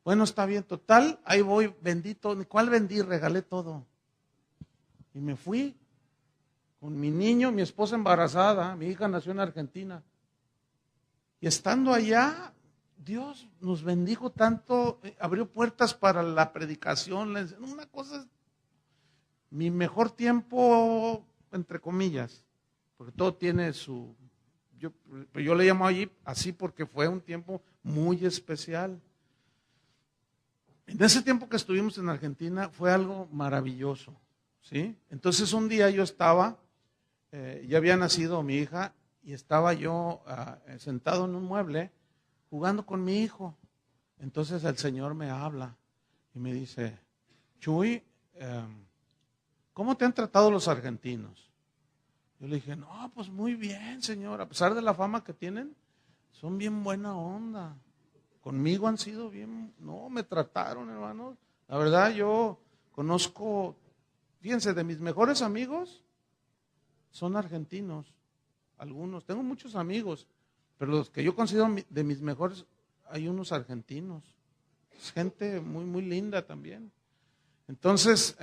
A: bueno, está bien, total, ahí voy, bendito. ¿Cuál vendí? Regalé todo. Y me fui con mi niño, mi esposa embarazada, mi hija nació en Argentina. Y estando allá, Dios nos bendijo tanto, abrió puertas para la predicación, una cosa, mi mejor tiempo, entre comillas, porque todo tiene su, yo le llamo allí así porque fue un tiempo muy especial. En ese tiempo que estuvimos en Argentina fue algo maravilloso, ¿sí? Entonces un día yo estaba, ya había nacido mi hija y estaba yo sentado en un mueble jugando con mi hijo. Entonces el Señor me habla y me dice, Chuy, ¿cómo te han tratado los argentinos? Yo le dije, no, pues muy bien, Señor, a pesar de la fama que tienen, son bien buena onda. Conmigo han sido bien, no, me trataron, hermanos. La verdad, yo conozco, fíjense, de mis mejores amigos, son argentinos, algunos. Tengo muchos amigos, pero los que yo considero de mis mejores, hay unos argentinos. Es gente muy, muy linda también. Entonces,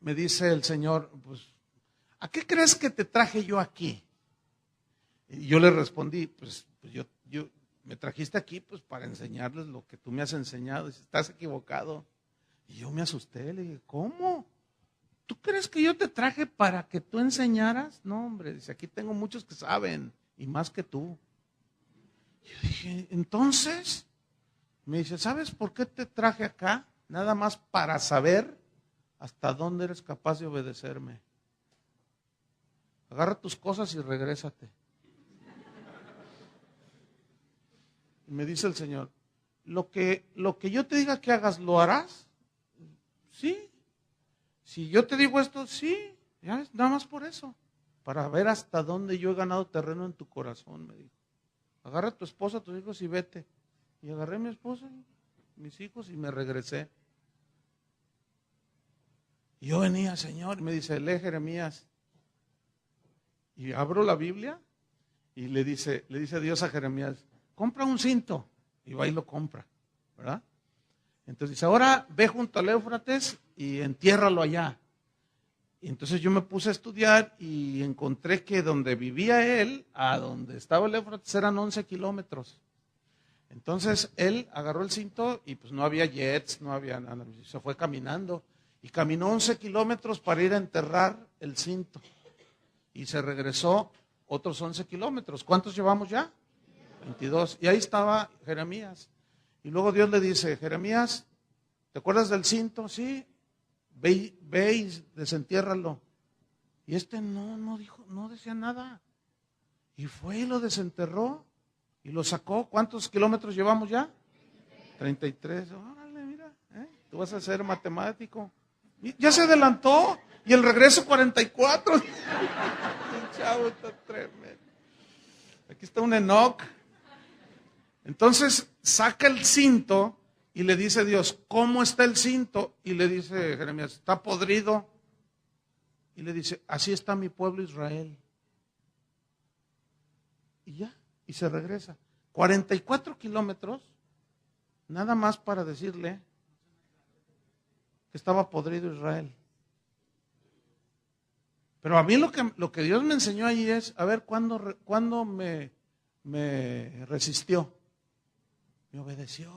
A: me dice el Señor, pues, ¿a qué crees que te traje yo aquí? Y yo le respondí, pues yo me trajiste aquí pues para enseñarles lo que tú me has enseñado. Y dice, estás equivocado. Y yo me asusté, le dije, ¿cómo? ¿Tú crees que yo te traje para que tú enseñaras? No, hombre, dice, aquí tengo muchos que saben, y más que tú. Yo dije, entonces, me dice, ¿sabes por qué te traje acá? Nada más para saber hasta dónde eres capaz de obedecerme. Agarra tus cosas y regrésate. Y me dice el Señor, lo que yo te diga que hagas, ¿lo harás? Sí. Si yo te digo esto, sí. Ya ves, nada más por eso. Para ver hasta dónde yo he ganado terreno en tu corazón, me dijo. Agarra a tu esposa, a tus hijos y vete. Y agarré a mi esposa y mis hijos y me regresé. Y yo venía, Señor, y me dice, lee Jeremías. Y abro la Biblia y le dice Dios a Jeremías, compra un cinto. Y va y lo compra, ¿verdad? Entonces dice, ahora ve junto al Éufrates y entiérralo allá. Y entonces yo me puse a estudiar y encontré que donde vivía él, a donde estaba el Éufrates, eran 11 kilómetros. Entonces él agarró el cinto y pues no había jets, no había nada, se fue caminando. Y caminó 11 kilómetros para ir a enterrar el cinto. Y se regresó otros 11 kilómetros. ¿Cuántos llevamos ya? 22. Y ahí estaba Jeremías. Y luego Dios le dice, Jeremías, ¿te acuerdas del cinto? Sí. Ve y desentiérralo. Y no dijo, no decía nada. Y fue y lo desenterró y lo sacó. ¿Cuántos kilómetros llevamos ya? 33. Órale, mira, tú vas a ser matemático. Y ya se adelantó. Y el regreso 44. El chavo está tremendo. Aquí está un Enoch. Entonces saca el cinto y le dice Dios, ¿cómo está el cinto? Y le dice Jeremías, está podrido. Y le dice, así está mi pueblo Israel. Y ya, y se regresa. 44 kilómetros, nada más para decirle que estaba podrido Israel. Pero a mí lo que Dios me enseñó ahí es, a ver, ¿cuándo me resistió? Me obedeció.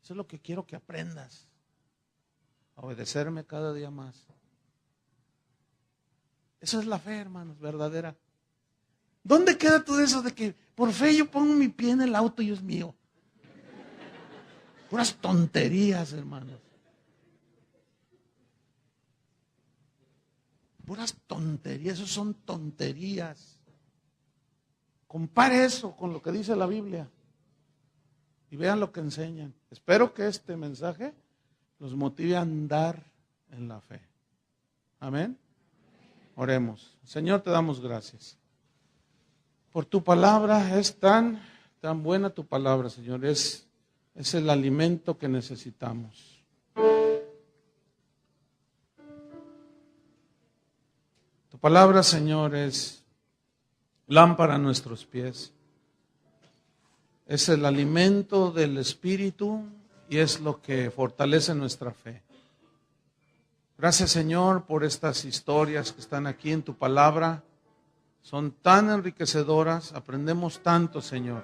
A: Eso es lo que quiero que aprendas. A obedecerme cada día más. Esa es la fe, hermanos, verdadera. ¿Dónde queda todo eso de que por fe yo pongo mi pie en el auto y es mío? Puras tonterías, hermanos. Puras tonterías, eso son tonterías. Compare eso con lo que dice la Biblia y vean lo que enseñan. Espero que este mensaje los motive a andar en la fe. Amén. Oremos. Señor, te damos gracias por tu palabra. Es tan buena tu palabra, Señor. Es el alimento que necesitamos. Tu palabra, Señor, es lámpara a nuestros pies. Es el alimento del Espíritu y es lo que fortalece nuestra fe. Gracias, Señor, por estas historias que están aquí en tu palabra. Son tan enriquecedoras, aprendemos tanto, Señor.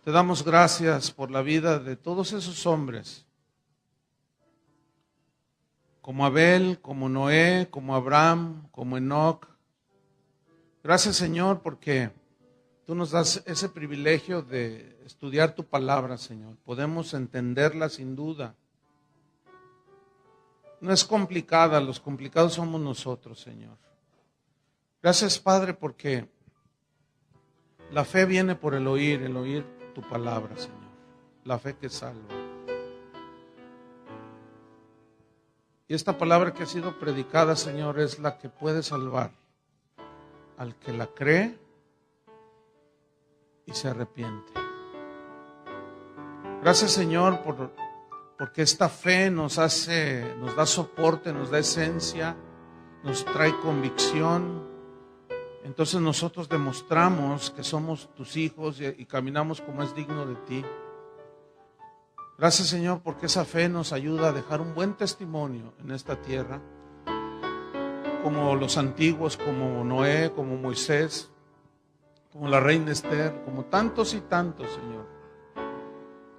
A: Te damos gracias por la vida de todos esos hombres, como Abel, como Noé, como Abraham, como Enoc. Gracias, Señor, porque tú nos das ese privilegio de estudiar tu palabra, Señor. Podemos entenderla sin duda. No es complicada, los complicados somos nosotros, Señor. Gracias, Padre, porque la fe viene por el oír tu palabra, Señor. La fe que salva. Y esta palabra que ha sido predicada, Señor, es la que puede salvar al que la cree y se arrepiente. Gracias, Señor, porque esta fe nos da soporte, nos da esencia, nos trae convicción. Entonces nosotros demostramos que somos tus hijos y caminamos como es digno de ti. Gracias, Señor, porque esa fe nos ayuda a dejar un buen testimonio en esta tierra, como los antiguos, como Noé, como Moisés, como la reina Esther, como tantos y tantos, Señor.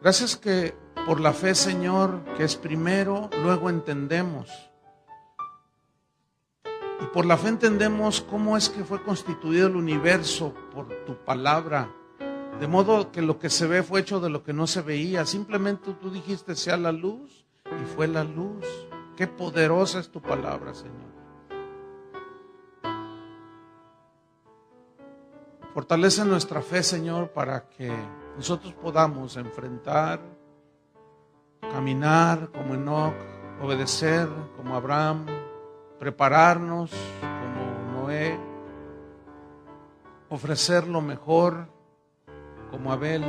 A: Gracias que por la fe, Señor, que es primero, luego entendemos. Y por la fe entendemos cómo es que fue constituido el universo por tu palabra. De modo que lo que se ve fue hecho de lo que no se veía. Simplemente tú dijiste, sea la luz, y fue la luz. Qué poderosa es tu palabra, Señor. Fortalece nuestra fe, Señor, para que nosotros podamos enfrentar, caminar como Enoc, obedecer como Abraham, prepararnos como Noé, ofrecer lo mejor como Abel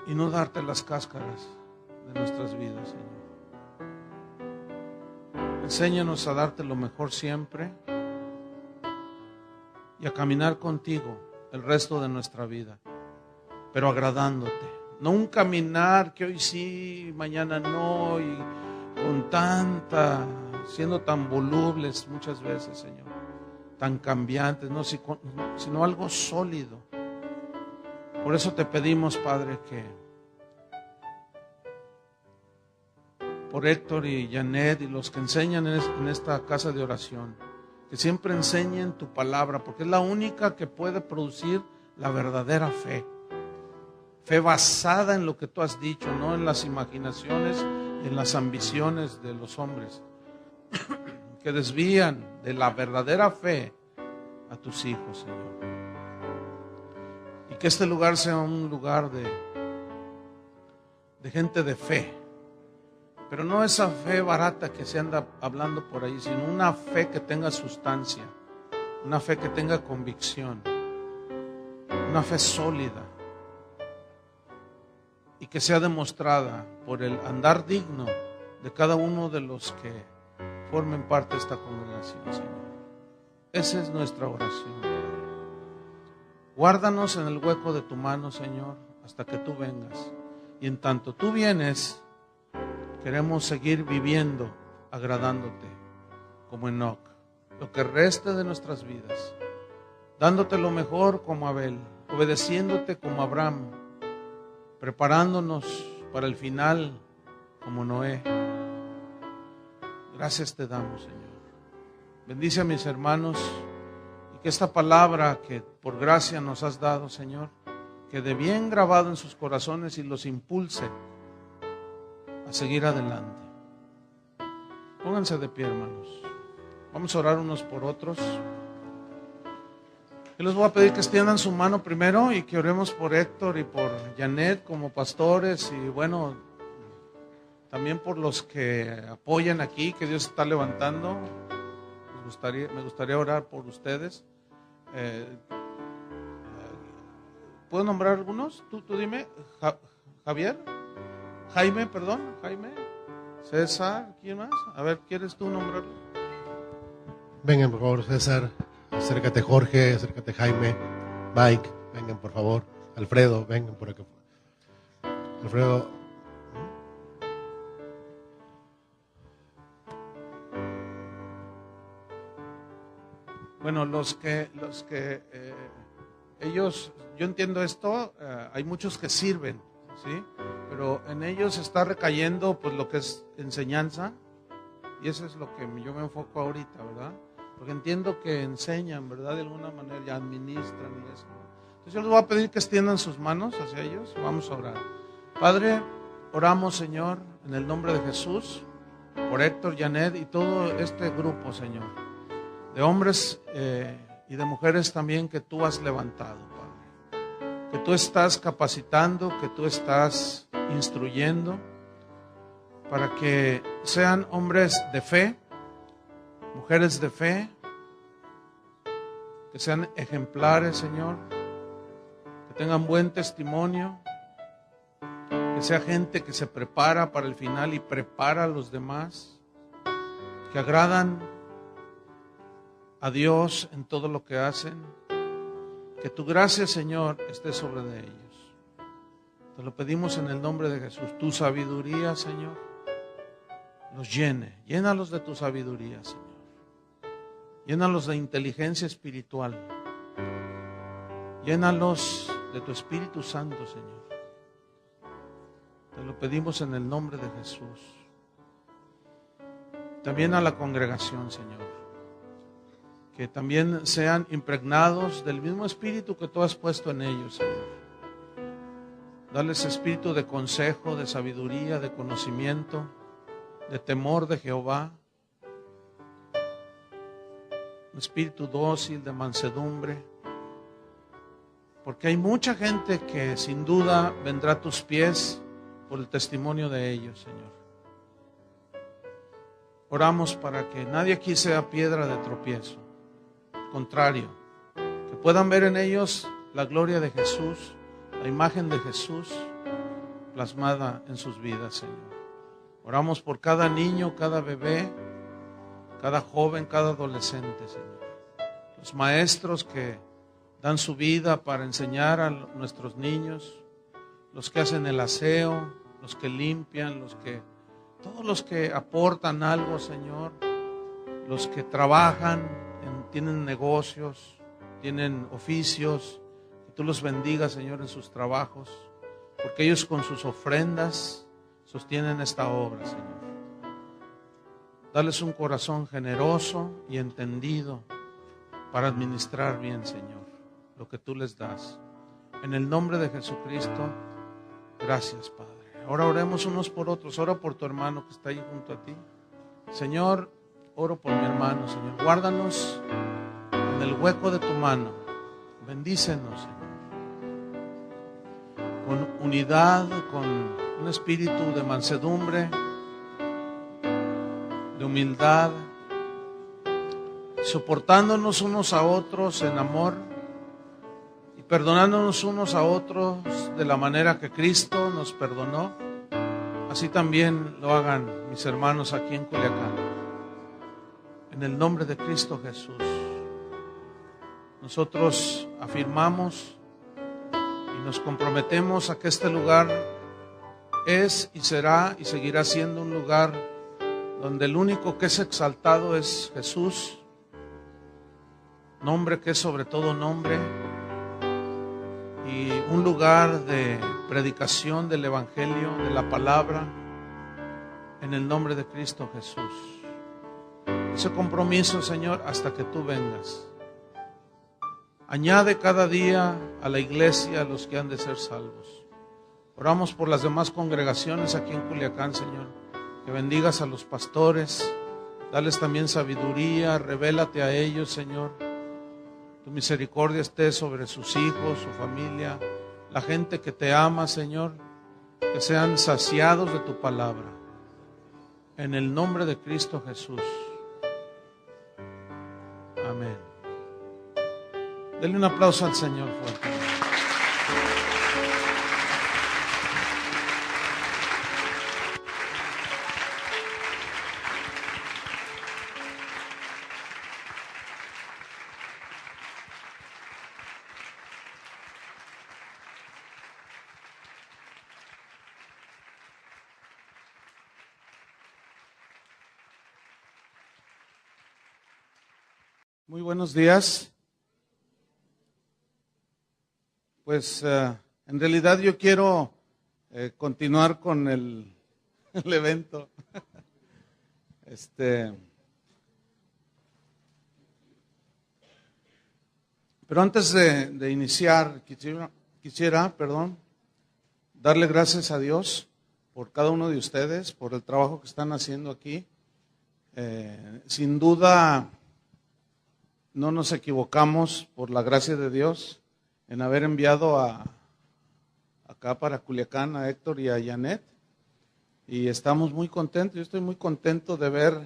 A: y no darte las cáscaras de nuestras vidas, Señor. Enséñanos a darte lo mejor siempre y a caminar contigo el resto de nuestra vida, pero agradándote. No un caminar que hoy sí, mañana no, y siendo tan volubles muchas veces, Señor, tan cambiantes, no, sino algo sólido. Por eso te pedimos, Padre, que por Héctor y Janet y los que enseñan en esta casa de oración, que siempre enseñen tu palabra, porque es la única que puede producir la verdadera fe. Fe basada en lo que tú has dicho, no en las imaginaciones y en las ambiciones de los hombres que desvían de la verdadera fe a tus hijos, Señor. Y que este lugar sea un lugar de gente de fe, pero no esa fe barata que se anda hablando por ahí, sino una fe que tenga sustancia, una fe que tenga convicción, una fe sólida y que sea demostrada por el andar digno de cada uno de los que formen parte de esta congregación, Señor. Esa es nuestra oración. Guárdanos en el hueco de tu mano, Señor, hasta que tú vengas. Y en tanto tú vienes, queremos seguir viviendo, agradándote, como Enoc, lo que reste de nuestras vidas, dándote lo mejor como Abel, obedeciéndote como Abraham, preparándonos para el final como Noé. Gracias te damos, Señor. Bendice a mis hermanos y que esta palabra que por gracia nos has dado, Señor, quede bien grabado en sus corazones y los impulse a seguir adelante. Pónganse de pie, hermanos. Vamos a orar unos por otros. Yo les voy a pedir que extiendan su mano primero y que oremos por Héctor y por Janet como pastores y bueno, también por los que apoyan aquí, que Dios está levantando. Me gustaría orar por ustedes. ¿Puedo nombrar algunos? Tú dime. Jaime, César, ¿quién más? A ver, ¿quieres tú nombrarlo?
B: Vengan por favor, César, acércate Jorge, acércate Jaime, Mike, vengan por favor, Alfredo, vengan por acá. Alfredo.
A: Bueno, ellos, yo entiendo esto, hay muchos que sirven, ¿sí? Pero en ellos está recayendo pues lo que es enseñanza y eso es lo que yo me enfoco ahorita, ¿verdad? Porque entiendo que enseñan, ¿verdad? De alguna manera y administran y eso. Entonces yo les voy a pedir que extiendan sus manos hacia ellos, vamos a orar. Padre, oramos, Señor, en el nombre de Jesús, por Héctor, Janet y todo este grupo, Señor, de hombres y de mujeres también que tú has levantado, Padre, que tú estás capacitando, que tú estás instruyendo para que sean hombres de fe, mujeres de fe, que sean ejemplares, Señor, que tengan buen testimonio, que sea gente que se prepara para el final y prepara a los demás, que agradan a Dios en todo lo que hacen. Que tu gracia, Señor, esté sobre de ellos. Te lo pedimos en el nombre de Jesús. Tu sabiduría, Señor, los llene. Llénalos de tu sabiduría, Señor. Llénalos de inteligencia espiritual. Llénalos de tu Espíritu Santo, Señor. Te lo pedimos en el nombre de Jesús. También a la congregación, Señor, que también sean impregnados del mismo espíritu que tú has puesto en ellos, Señor. Dales espíritu de consejo, de sabiduría, de conocimiento, de temor de Jehová. Un espíritu dócil, de mansedumbre. Porque hay mucha gente que sin duda vendrá a tus pies por el testimonio de ellos, Señor. Oramos para que nadie aquí sea piedra de tropiezo. Contrario, que puedan ver en ellos la gloria de Jesús, la imagen de Jesús plasmada en sus vidas, Señor. Oramos por cada niño, cada bebé, cada joven, cada adolescente, Señor. Los maestros que dan su vida para enseñar a nuestros niños, los que hacen el aseo, los que limpian, todos los que aportan algo, Señor, los que trabajan, tienen negocios, tienen oficios, que tú los bendigas, Señor, en sus trabajos, porque ellos con sus ofrendas sostienen esta obra, Señor. Dales un corazón generoso y entendido para administrar bien, Señor, lo que tú les das. En el nombre de Jesucristo, gracias, Padre. Ahora oremos unos por otros. Ora por tu hermano que está ahí junto a ti. Señor, oro por mi hermano, Señor. Guárdanos en el hueco de tu mano. Bendícenos, Señor. Con unidad, con un espíritu de mansedumbre, de humildad, soportándonos unos a otros en amor y perdonándonos unos a otros de la manera que Cristo nos perdonó. Así también lo hagan mis hermanos aquí en Culiacán. En el nombre de Cristo Jesús, nosotros afirmamos y nos comprometemos a que este lugar es y será y seguirá siendo un lugar donde el único que es exaltado es Jesús, nombre que es sobre todo nombre, y un lugar de predicación del Evangelio, de la palabra, en el nombre de Cristo Jesús. Ese compromiso, Señor, hasta que tú vengas. Añade cada día a la iglesia a los que han de ser salvos. Oramos por las demás congregaciones aquí en Culiacán, Señor. Que bendigas a los pastores, Dales también sabiduría, revélate a ellos, Señor. Tu misericordia esté sobre sus hijos, su familia, la gente que te ama, Señor, que sean saciados de tu palabra. En el nombre de Cristo Jesús. Amén. Denle un aplauso al Señor fuerte. Muy buenos días. Pues en realidad yo quiero continuar con el evento. Pero antes de iniciar, quisiera, darle gracias a Dios por cada uno de ustedes, por el trabajo que están haciendo aquí. Sin duda, no nos equivocamos, por la gracia de Dios, en haber enviado acá para Culiacán a Héctor y a Janet. Y estamos muy contentos, yo estoy muy contento de ver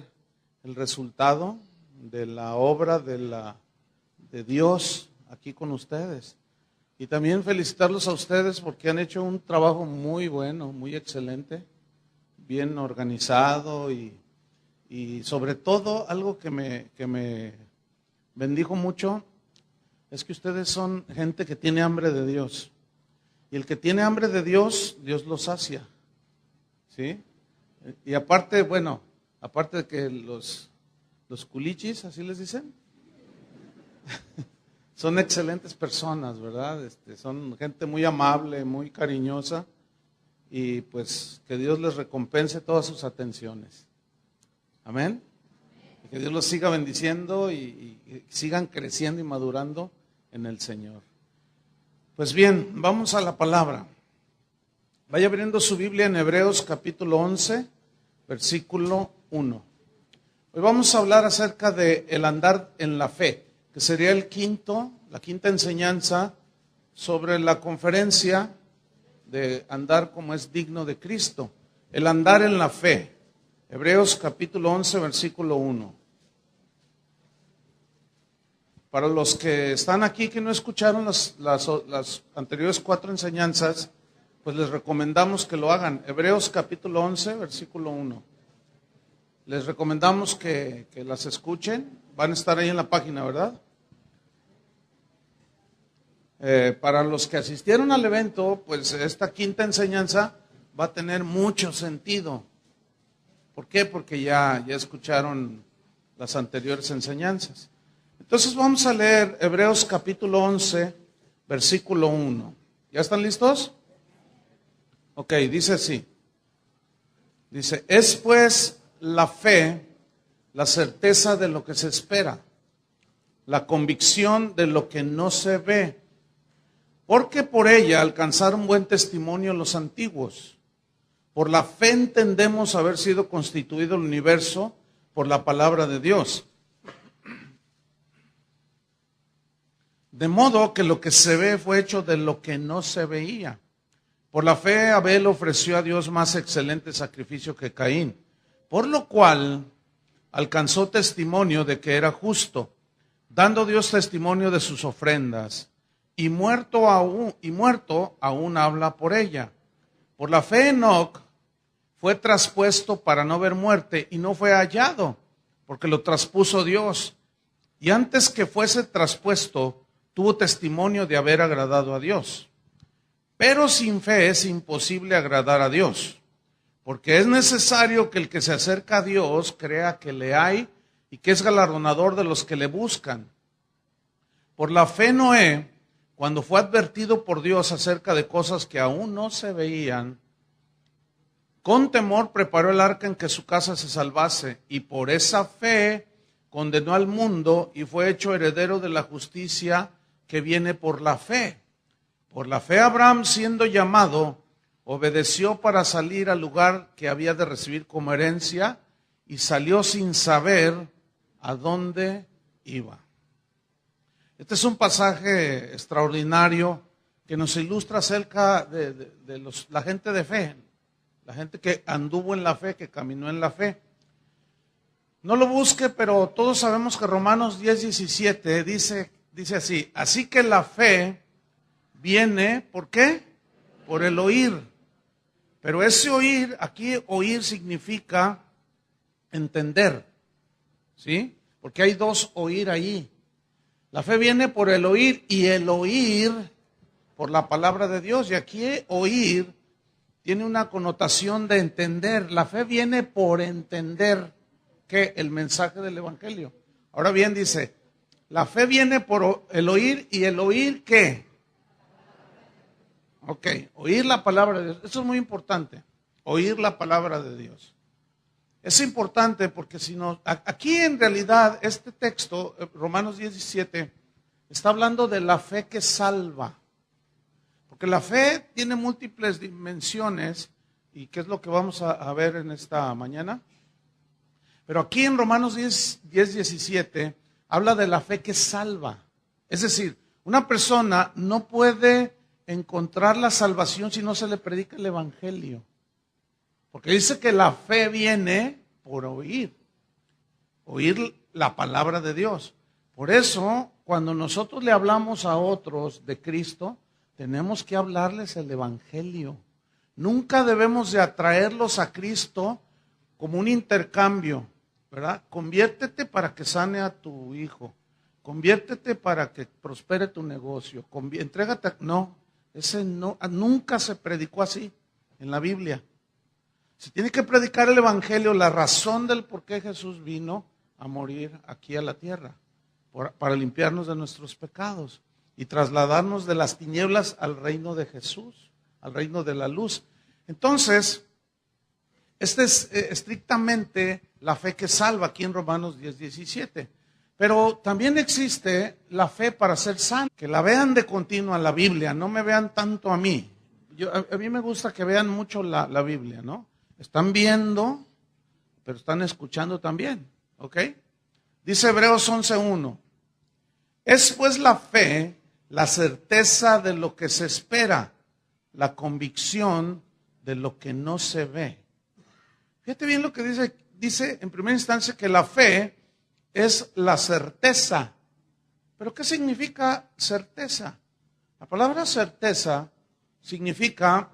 A: el resultado de la obra de Dios aquí con ustedes. Y también felicitarlos a ustedes porque han hecho un trabajo muy bueno, muy excelente, bien organizado y sobre todo algo que me bendijo mucho es que ustedes son gente que tiene hambre de Dios. Y el que tiene hambre de Dios, Dios lo sacia. ¿Sí? Y aparte, aparte de que los culichis, así les dicen, son excelentes personas, ¿verdad? Son gente muy amable, muy cariñosa. Y pues que Dios les recompense todas sus atenciones. Amén. Que Dios los siga bendiciendo y sigan creciendo y madurando en el Señor. Pues bien, vamos a la palabra. Vaya abriendo su Biblia en Hebreos capítulo 11, versículo 1. Hoy vamos a hablar acerca de el andar en la fe, que sería la quinta enseñanza sobre la conferencia de andar como es digno de Cristo. El andar en la fe. Hebreos capítulo 11, versículo 1. Para los que están aquí que no escucharon las anteriores 4 enseñanzas, pues les recomendamos que lo hagan. Hebreos capítulo 11, versículo 1. Les recomendamos que las escuchen. Van a estar ahí en la página, ¿verdad? Para los que asistieron al evento, pues esta quinta enseñanza va a tener mucho sentido. ¿Por qué? Porque ya escucharon las anteriores enseñanzas. Entonces vamos a leer Hebreos capítulo 11, versículo 1. ¿Ya están listos? Ok, dice así. Dice, es pues la fe, la certeza de lo que se espera, la convicción de lo que no se ve, porque por ella alcanzaron buen testimonio los antiguos. Por la fe entendemos haber sido constituido el universo por la palabra de Dios. De modo que lo que se ve fue hecho de lo que no se veía. Por la fe Abel ofreció a Dios más excelente sacrificio que Caín, por lo cual alcanzó testimonio de que era justo, dando Dios testimonio de sus ofrendas, y muerto aún habla por ella. Por la fe Enoc fue traspuesto para no ver muerte, y no fue hallado, porque lo traspuso Dios. Y antes que fuese traspuesto, tuvo testimonio de haber agradado a Dios. Pero sin fe es imposible agradar a Dios, porque es necesario que el que se acerca a Dios crea que le hay y que es galardonador de los que le buscan. Por la fe Noé, cuando fue advertido por Dios acerca de cosas que aún no se veían, con temor preparó el arca en que su casa se salvase, y por esa fe condenó al mundo y fue hecho heredero de la justicia que viene por la fe. Por la fe Abraham, siendo llamado, obedeció para salir al lugar que había de recibir como herencia, y salió sin saber a dónde iba. Este es un pasaje extraordinario que nos ilustra acerca de la gente de fe, la gente que anduvo en la fe, que caminó en la fe. No lo busque, pero todos sabemos que Romanos 10:17 dice así: así que la fe viene, ¿por qué? Por el oír. Pero ese oír, aquí oír significa entender, ¿sí? Porque hay dos oír ahí. La fe viene por el oír y el oír por la palabra de Dios. Y aquí oír tiene una connotación de entender. La fe viene por entender que el mensaje del Evangelio. Ahora bien, dice, la fe viene por el oír y el oír ¿qué? Ok, oír la palabra de Dios. Eso es muy importante, oír la palabra de Dios. Es importante porque si no, aquí en realidad este texto, Romanos 17, está hablando de la fe que salva. Porque la fe tiene múltiples dimensiones, y ¿qué es lo que vamos a ver en esta mañana? Pero aquí en Romanos 10:17 habla de la fe que salva. Es decir, una persona no puede encontrar la salvación si no se le predica el Evangelio. Porque dice que la fe viene por oír la palabra de Dios. Por eso, cuando nosotros le hablamos a otros de Cristo, tenemos que hablarles el Evangelio. Nunca debemos de atraerlos a Cristo como un intercambio, ¿verdad? Conviértete para que sane a tu hijo. Conviértete para que prospere tu negocio. Entrégate. No, ese no, nunca se predicó así en la Biblia. Se tiene que predicar el Evangelio, la razón del por qué Jesús vino a morir aquí a la tierra, para limpiarnos de nuestros pecados y trasladarnos de las tinieblas al reino de Jesús, al reino de la luz. Entonces, esta es estrictamente la fe que salva aquí en Romanos 10:17. Pero también existe la fe para ser sano. Que la vean de continuo a la Biblia, no me vean tanto a mí. A mí me gusta que vean mucho la Biblia, ¿no? Están viendo, pero están escuchando también, ¿ok? Dice Hebreos 11:1. Es pues la fe, la certeza de lo que se espera, la convicción de lo que no se ve. Fíjate bien lo que dice en primera instancia que la fe es la certeza. ¿Pero qué significa certeza? La palabra certeza significa,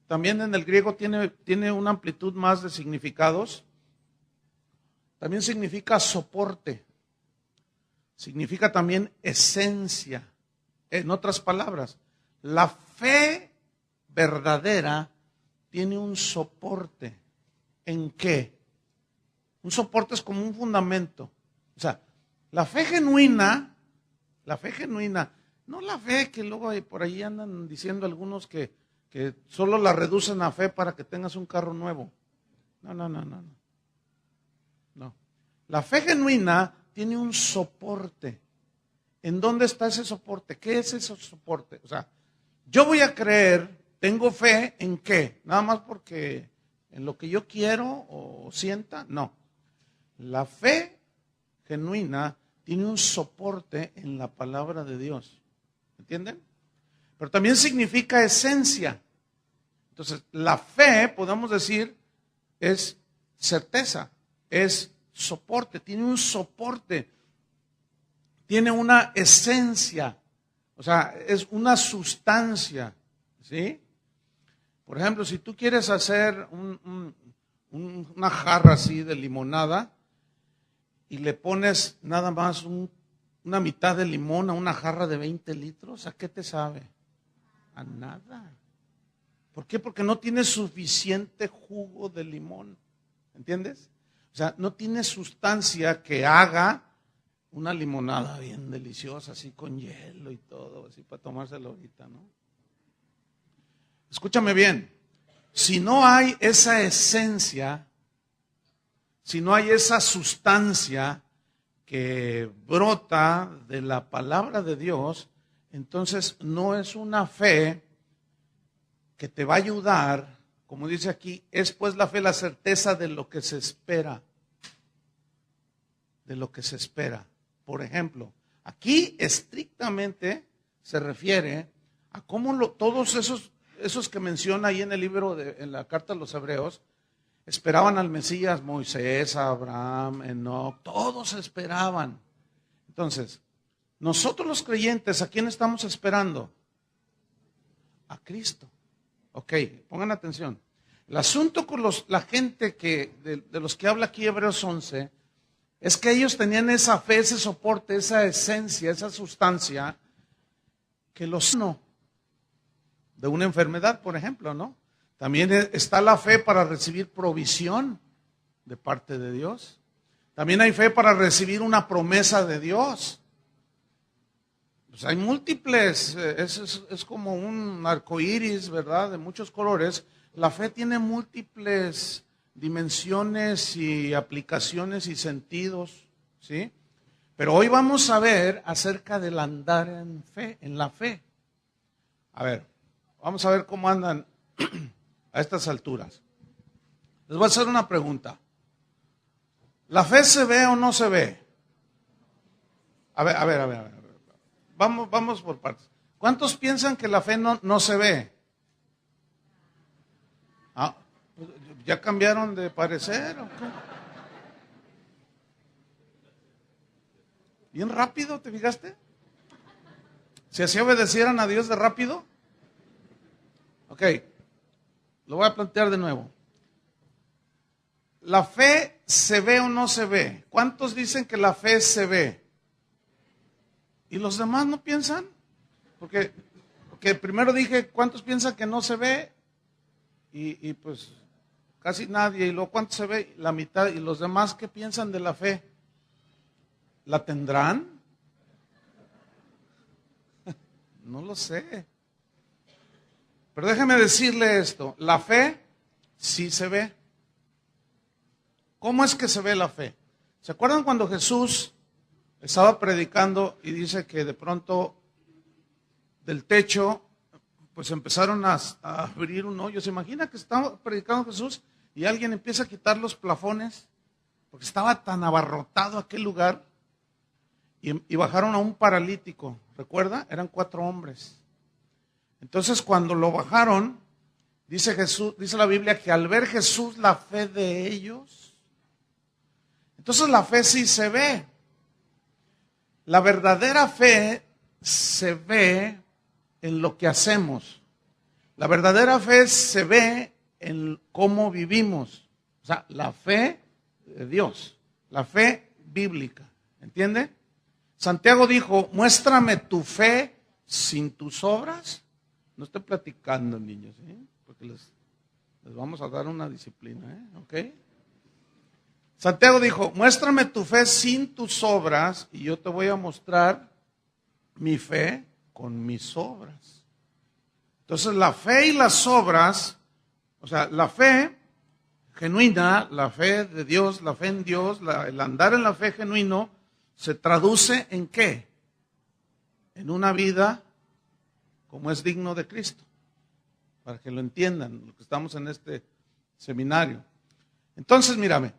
A: también en el griego tiene una amplitud más de significados. También significa soporte. Significa también esencia. En otras palabras, la fe verdadera tiene un soporte. ¿En qué? Un soporte es como un fundamento. O sea, la fe genuina, no la fe que luego por ahí andan diciendo algunos que solo la reducen a fe para que tengas un carro nuevo. No. La fe genuina tiene un soporte. ¿En dónde está ese soporte? ¿Qué es ese soporte? O sea, yo voy a creer, tengo fe ¿en qué? Nada más porque en lo que yo quiero o sienta. No. La fe genuina tiene un soporte en la palabra de Dios. ¿Entienden? Pero también significa esencia. Entonces, la fe, podemos decir, es certeza, es soporte, tiene un soporte, tiene una esencia, o sea, es una sustancia, ¿sí? Por ejemplo, si tú quieres hacer una jarra así de limonada y le pones nada más una mitad de limón a una jarra de 20 litros, ¿a qué te sabe? A nada. ¿Por qué? Porque no tiene suficiente jugo de limón, ¿entiendes? O sea, no tiene sustancia que haga una limonada bien deliciosa, así con hielo y todo, así para tomárselo ahorita, ¿no? Escúchame bien, si no hay esa esencia, si no hay esa sustancia que brota de la palabra de Dios, entonces no es una fe que te va a ayudar, como dice aquí, es pues la fe la certeza de lo que se espera. de lo que se espera. Por ejemplo, aquí estrictamente se refiere a cómo todos esos que menciona ahí en el libro, en la carta a los Hebreos, esperaban al Mesías. Moisés, Abraham, Enoc, todos esperaban. Entonces, nosotros los creyentes, ¿a quién estamos esperando? A Cristo. Ok, pongan atención. El asunto con la gente de los que habla aquí Hebreos 11, es que ellos tenían esa fe, ese soporte, esa esencia, esa sustancia, que los no de una enfermedad, por ejemplo, ¿no? También está la fe para recibir provisión de parte de Dios. También hay fe para recibir una promesa de Dios. Pues hay múltiples, es como un arco iris, ¿verdad? De muchos colores. La fe tiene múltiples dimensiones y aplicaciones y sentidos, ¿sí? Pero hoy vamos a ver acerca del andar en fe, en la fe. A ver, vamos a ver cómo andan a estas alturas. Les voy a hacer una pregunta. ¿La fe se ve o no se ve? A ver. Vamos por partes. ¿Cuántos piensan que la fe no se ve? Ah, ¿ya cambiaron de parecer o qué? Bien rápido, ¿te fijaste? Si así obedecieran a Dios de rápido. Ok, lo voy a plantear de nuevo. ¿La fe se ve o no se ve? ¿Cuántos dicen que la fe se ve? ¿Y los demás no piensan? Porque primero dije, ¿cuántos piensan que no se ve? Y pues casi nadie. Y luego, ¿cuántos se ve? La mitad. ¿Y los demás qué piensan de la fe? ¿La tendrán? No lo sé. Pero déjeme decirle esto. La fe sí se ve. ¿Cómo es que se ve la fe? ¿Se acuerdan cuando Jesús estaba predicando y dice que de pronto del techo pues empezaron a abrir un hoyo? ¿Se imagina que estaba predicando Jesús y alguien empieza a quitar los plafones? Porque estaba tan abarrotado aquel lugar. Y bajaron a un paralítico, ¿recuerda? Eran 4 hombres. Entonces cuando lo bajaron, dice la Biblia que al ver Jesús la fe de ellos, entonces la fe sí se ve. La verdadera fe se ve en lo que hacemos. La verdadera fe se ve en cómo vivimos. O sea, la fe de Dios, la fe bíblica, ¿entiende? Santiago dijo, muéstrame tu fe sin tus obras. No estoy platicando, niños, ¿eh? Porque les vamos a dar una disciplina, ¿eh? ¿Ok? Santiago dijo, muéstrame tu fe sin tus obras y yo te voy a mostrar mi fe con mis obras. Entonces la fe y las obras, o sea, la fe genuina, la fe de Dios, la fe en Dios, el andar en la fe genuino, ¿se traduce en qué? En una vida como es digno de Cristo. Para que lo entiendan, lo que estamos en este seminario. Entonces, mírame,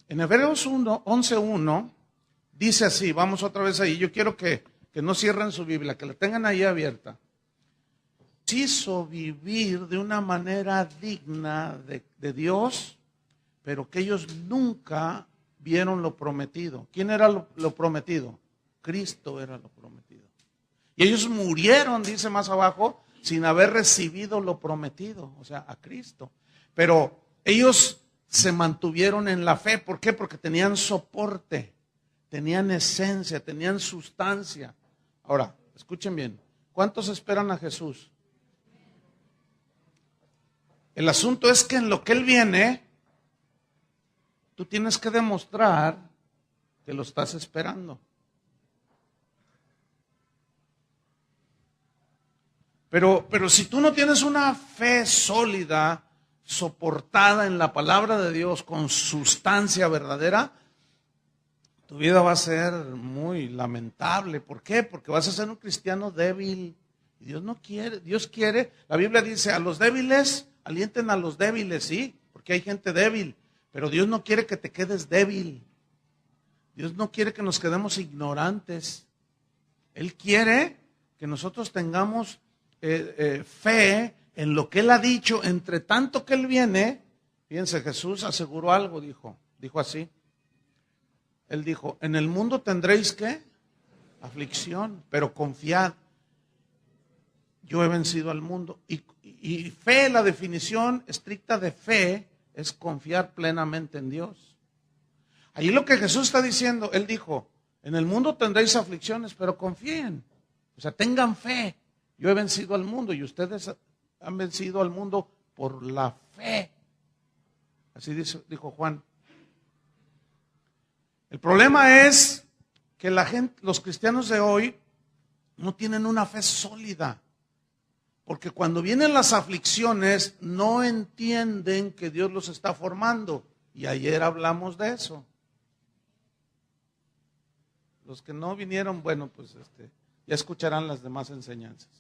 A: en Hebreos 11:1 dice así, vamos otra vez ahí, yo quiero que no cierren su Biblia, que la tengan ahí abierta. Quiso vivir de una manera digna de Dios, pero que ellos nunca vieron lo prometido. ¿Quién era lo prometido? Cristo era lo prometido. Y ellos murieron, dice más abajo, sin haber recibido lo prometido, o sea, a Cristo. Pero ellos se mantuvieron en la fe. ¿Por qué? Porque tenían soporte, tenían esencia, tenían sustancia. Ahora, escuchen bien, ¿cuántos esperan a Jesús? El asunto es que en lo que Él viene, tú tienes que demostrar que lo estás esperando. Pero si tú no tienes una fe sólida, soportada en la palabra de Dios, con sustancia verdadera, tu vida va a ser muy lamentable. ¿Por qué? Porque vas a ser un cristiano débil. Y Dios no quiere, Dios quiere, la Biblia dice, a los débiles, alienten a los débiles, sí, porque hay gente débil. Pero Dios no quiere que te quedes débil. Dios no quiere que nos quedemos ignorantes. Él quiere que nosotros tengamos fe en lo que Él ha dicho, entre tanto que Él viene. Fíjense, Jesús aseguró algo, dijo así. Él dijo, en el mundo tendréis ¿qué? Aflicción, pero confiad, yo he vencido al mundo. Y fe, la definición estricta de fe, es confiar plenamente en Dios. Ahí lo que Jesús está diciendo, Él dijo, en el mundo tendréis aflicciones, pero confíen. O sea, tengan fe. Yo he vencido al mundo y ustedes han vencido al mundo por la fe. Así dijo Juan. El problema es que los cristianos de hoy no tienen una fe sólida. Porque cuando vienen las aflicciones no entienden que Dios los está formando. Y ayer hablamos de eso. Los que no vinieron, bueno, pues ya escucharán las demás enseñanzas.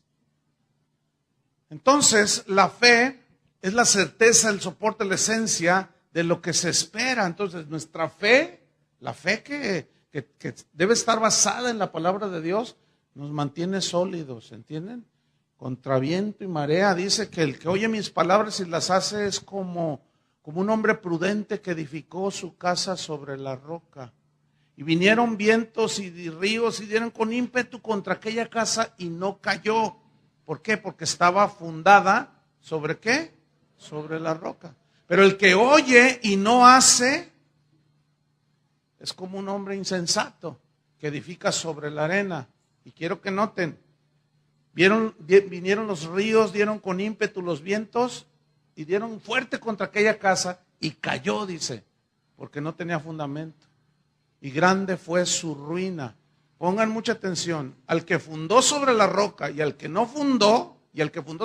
A: Entonces, la fe es la certeza, el soporte, la esencia de lo que se espera. Entonces, nuestra fe, la fe que debe estar basada en la palabra de Dios, nos mantiene sólidos, ¿entienden? Contra viento y marea, dice que el que oye mis palabras y las hace es como un hombre prudente que edificó su casa sobre la roca. Y vinieron vientos y ríos y dieron con ímpetu contra aquella casa y no cayó. ¿Por qué? Porque estaba fundada ¿sobre qué? Sobre la roca. Pero el que oye y no hace es como un hombre insensato que edifica sobre la arena. Y quiero que noten, vinieron los ríos, dieron con ímpetu los vientos y dieron fuerte contra aquella casa y cayó, dice, porque no tenía fundamento. Y grande fue su ruina. Pongan mucha atención, al que fundó sobre la roca y al que no fundó, y al que fundó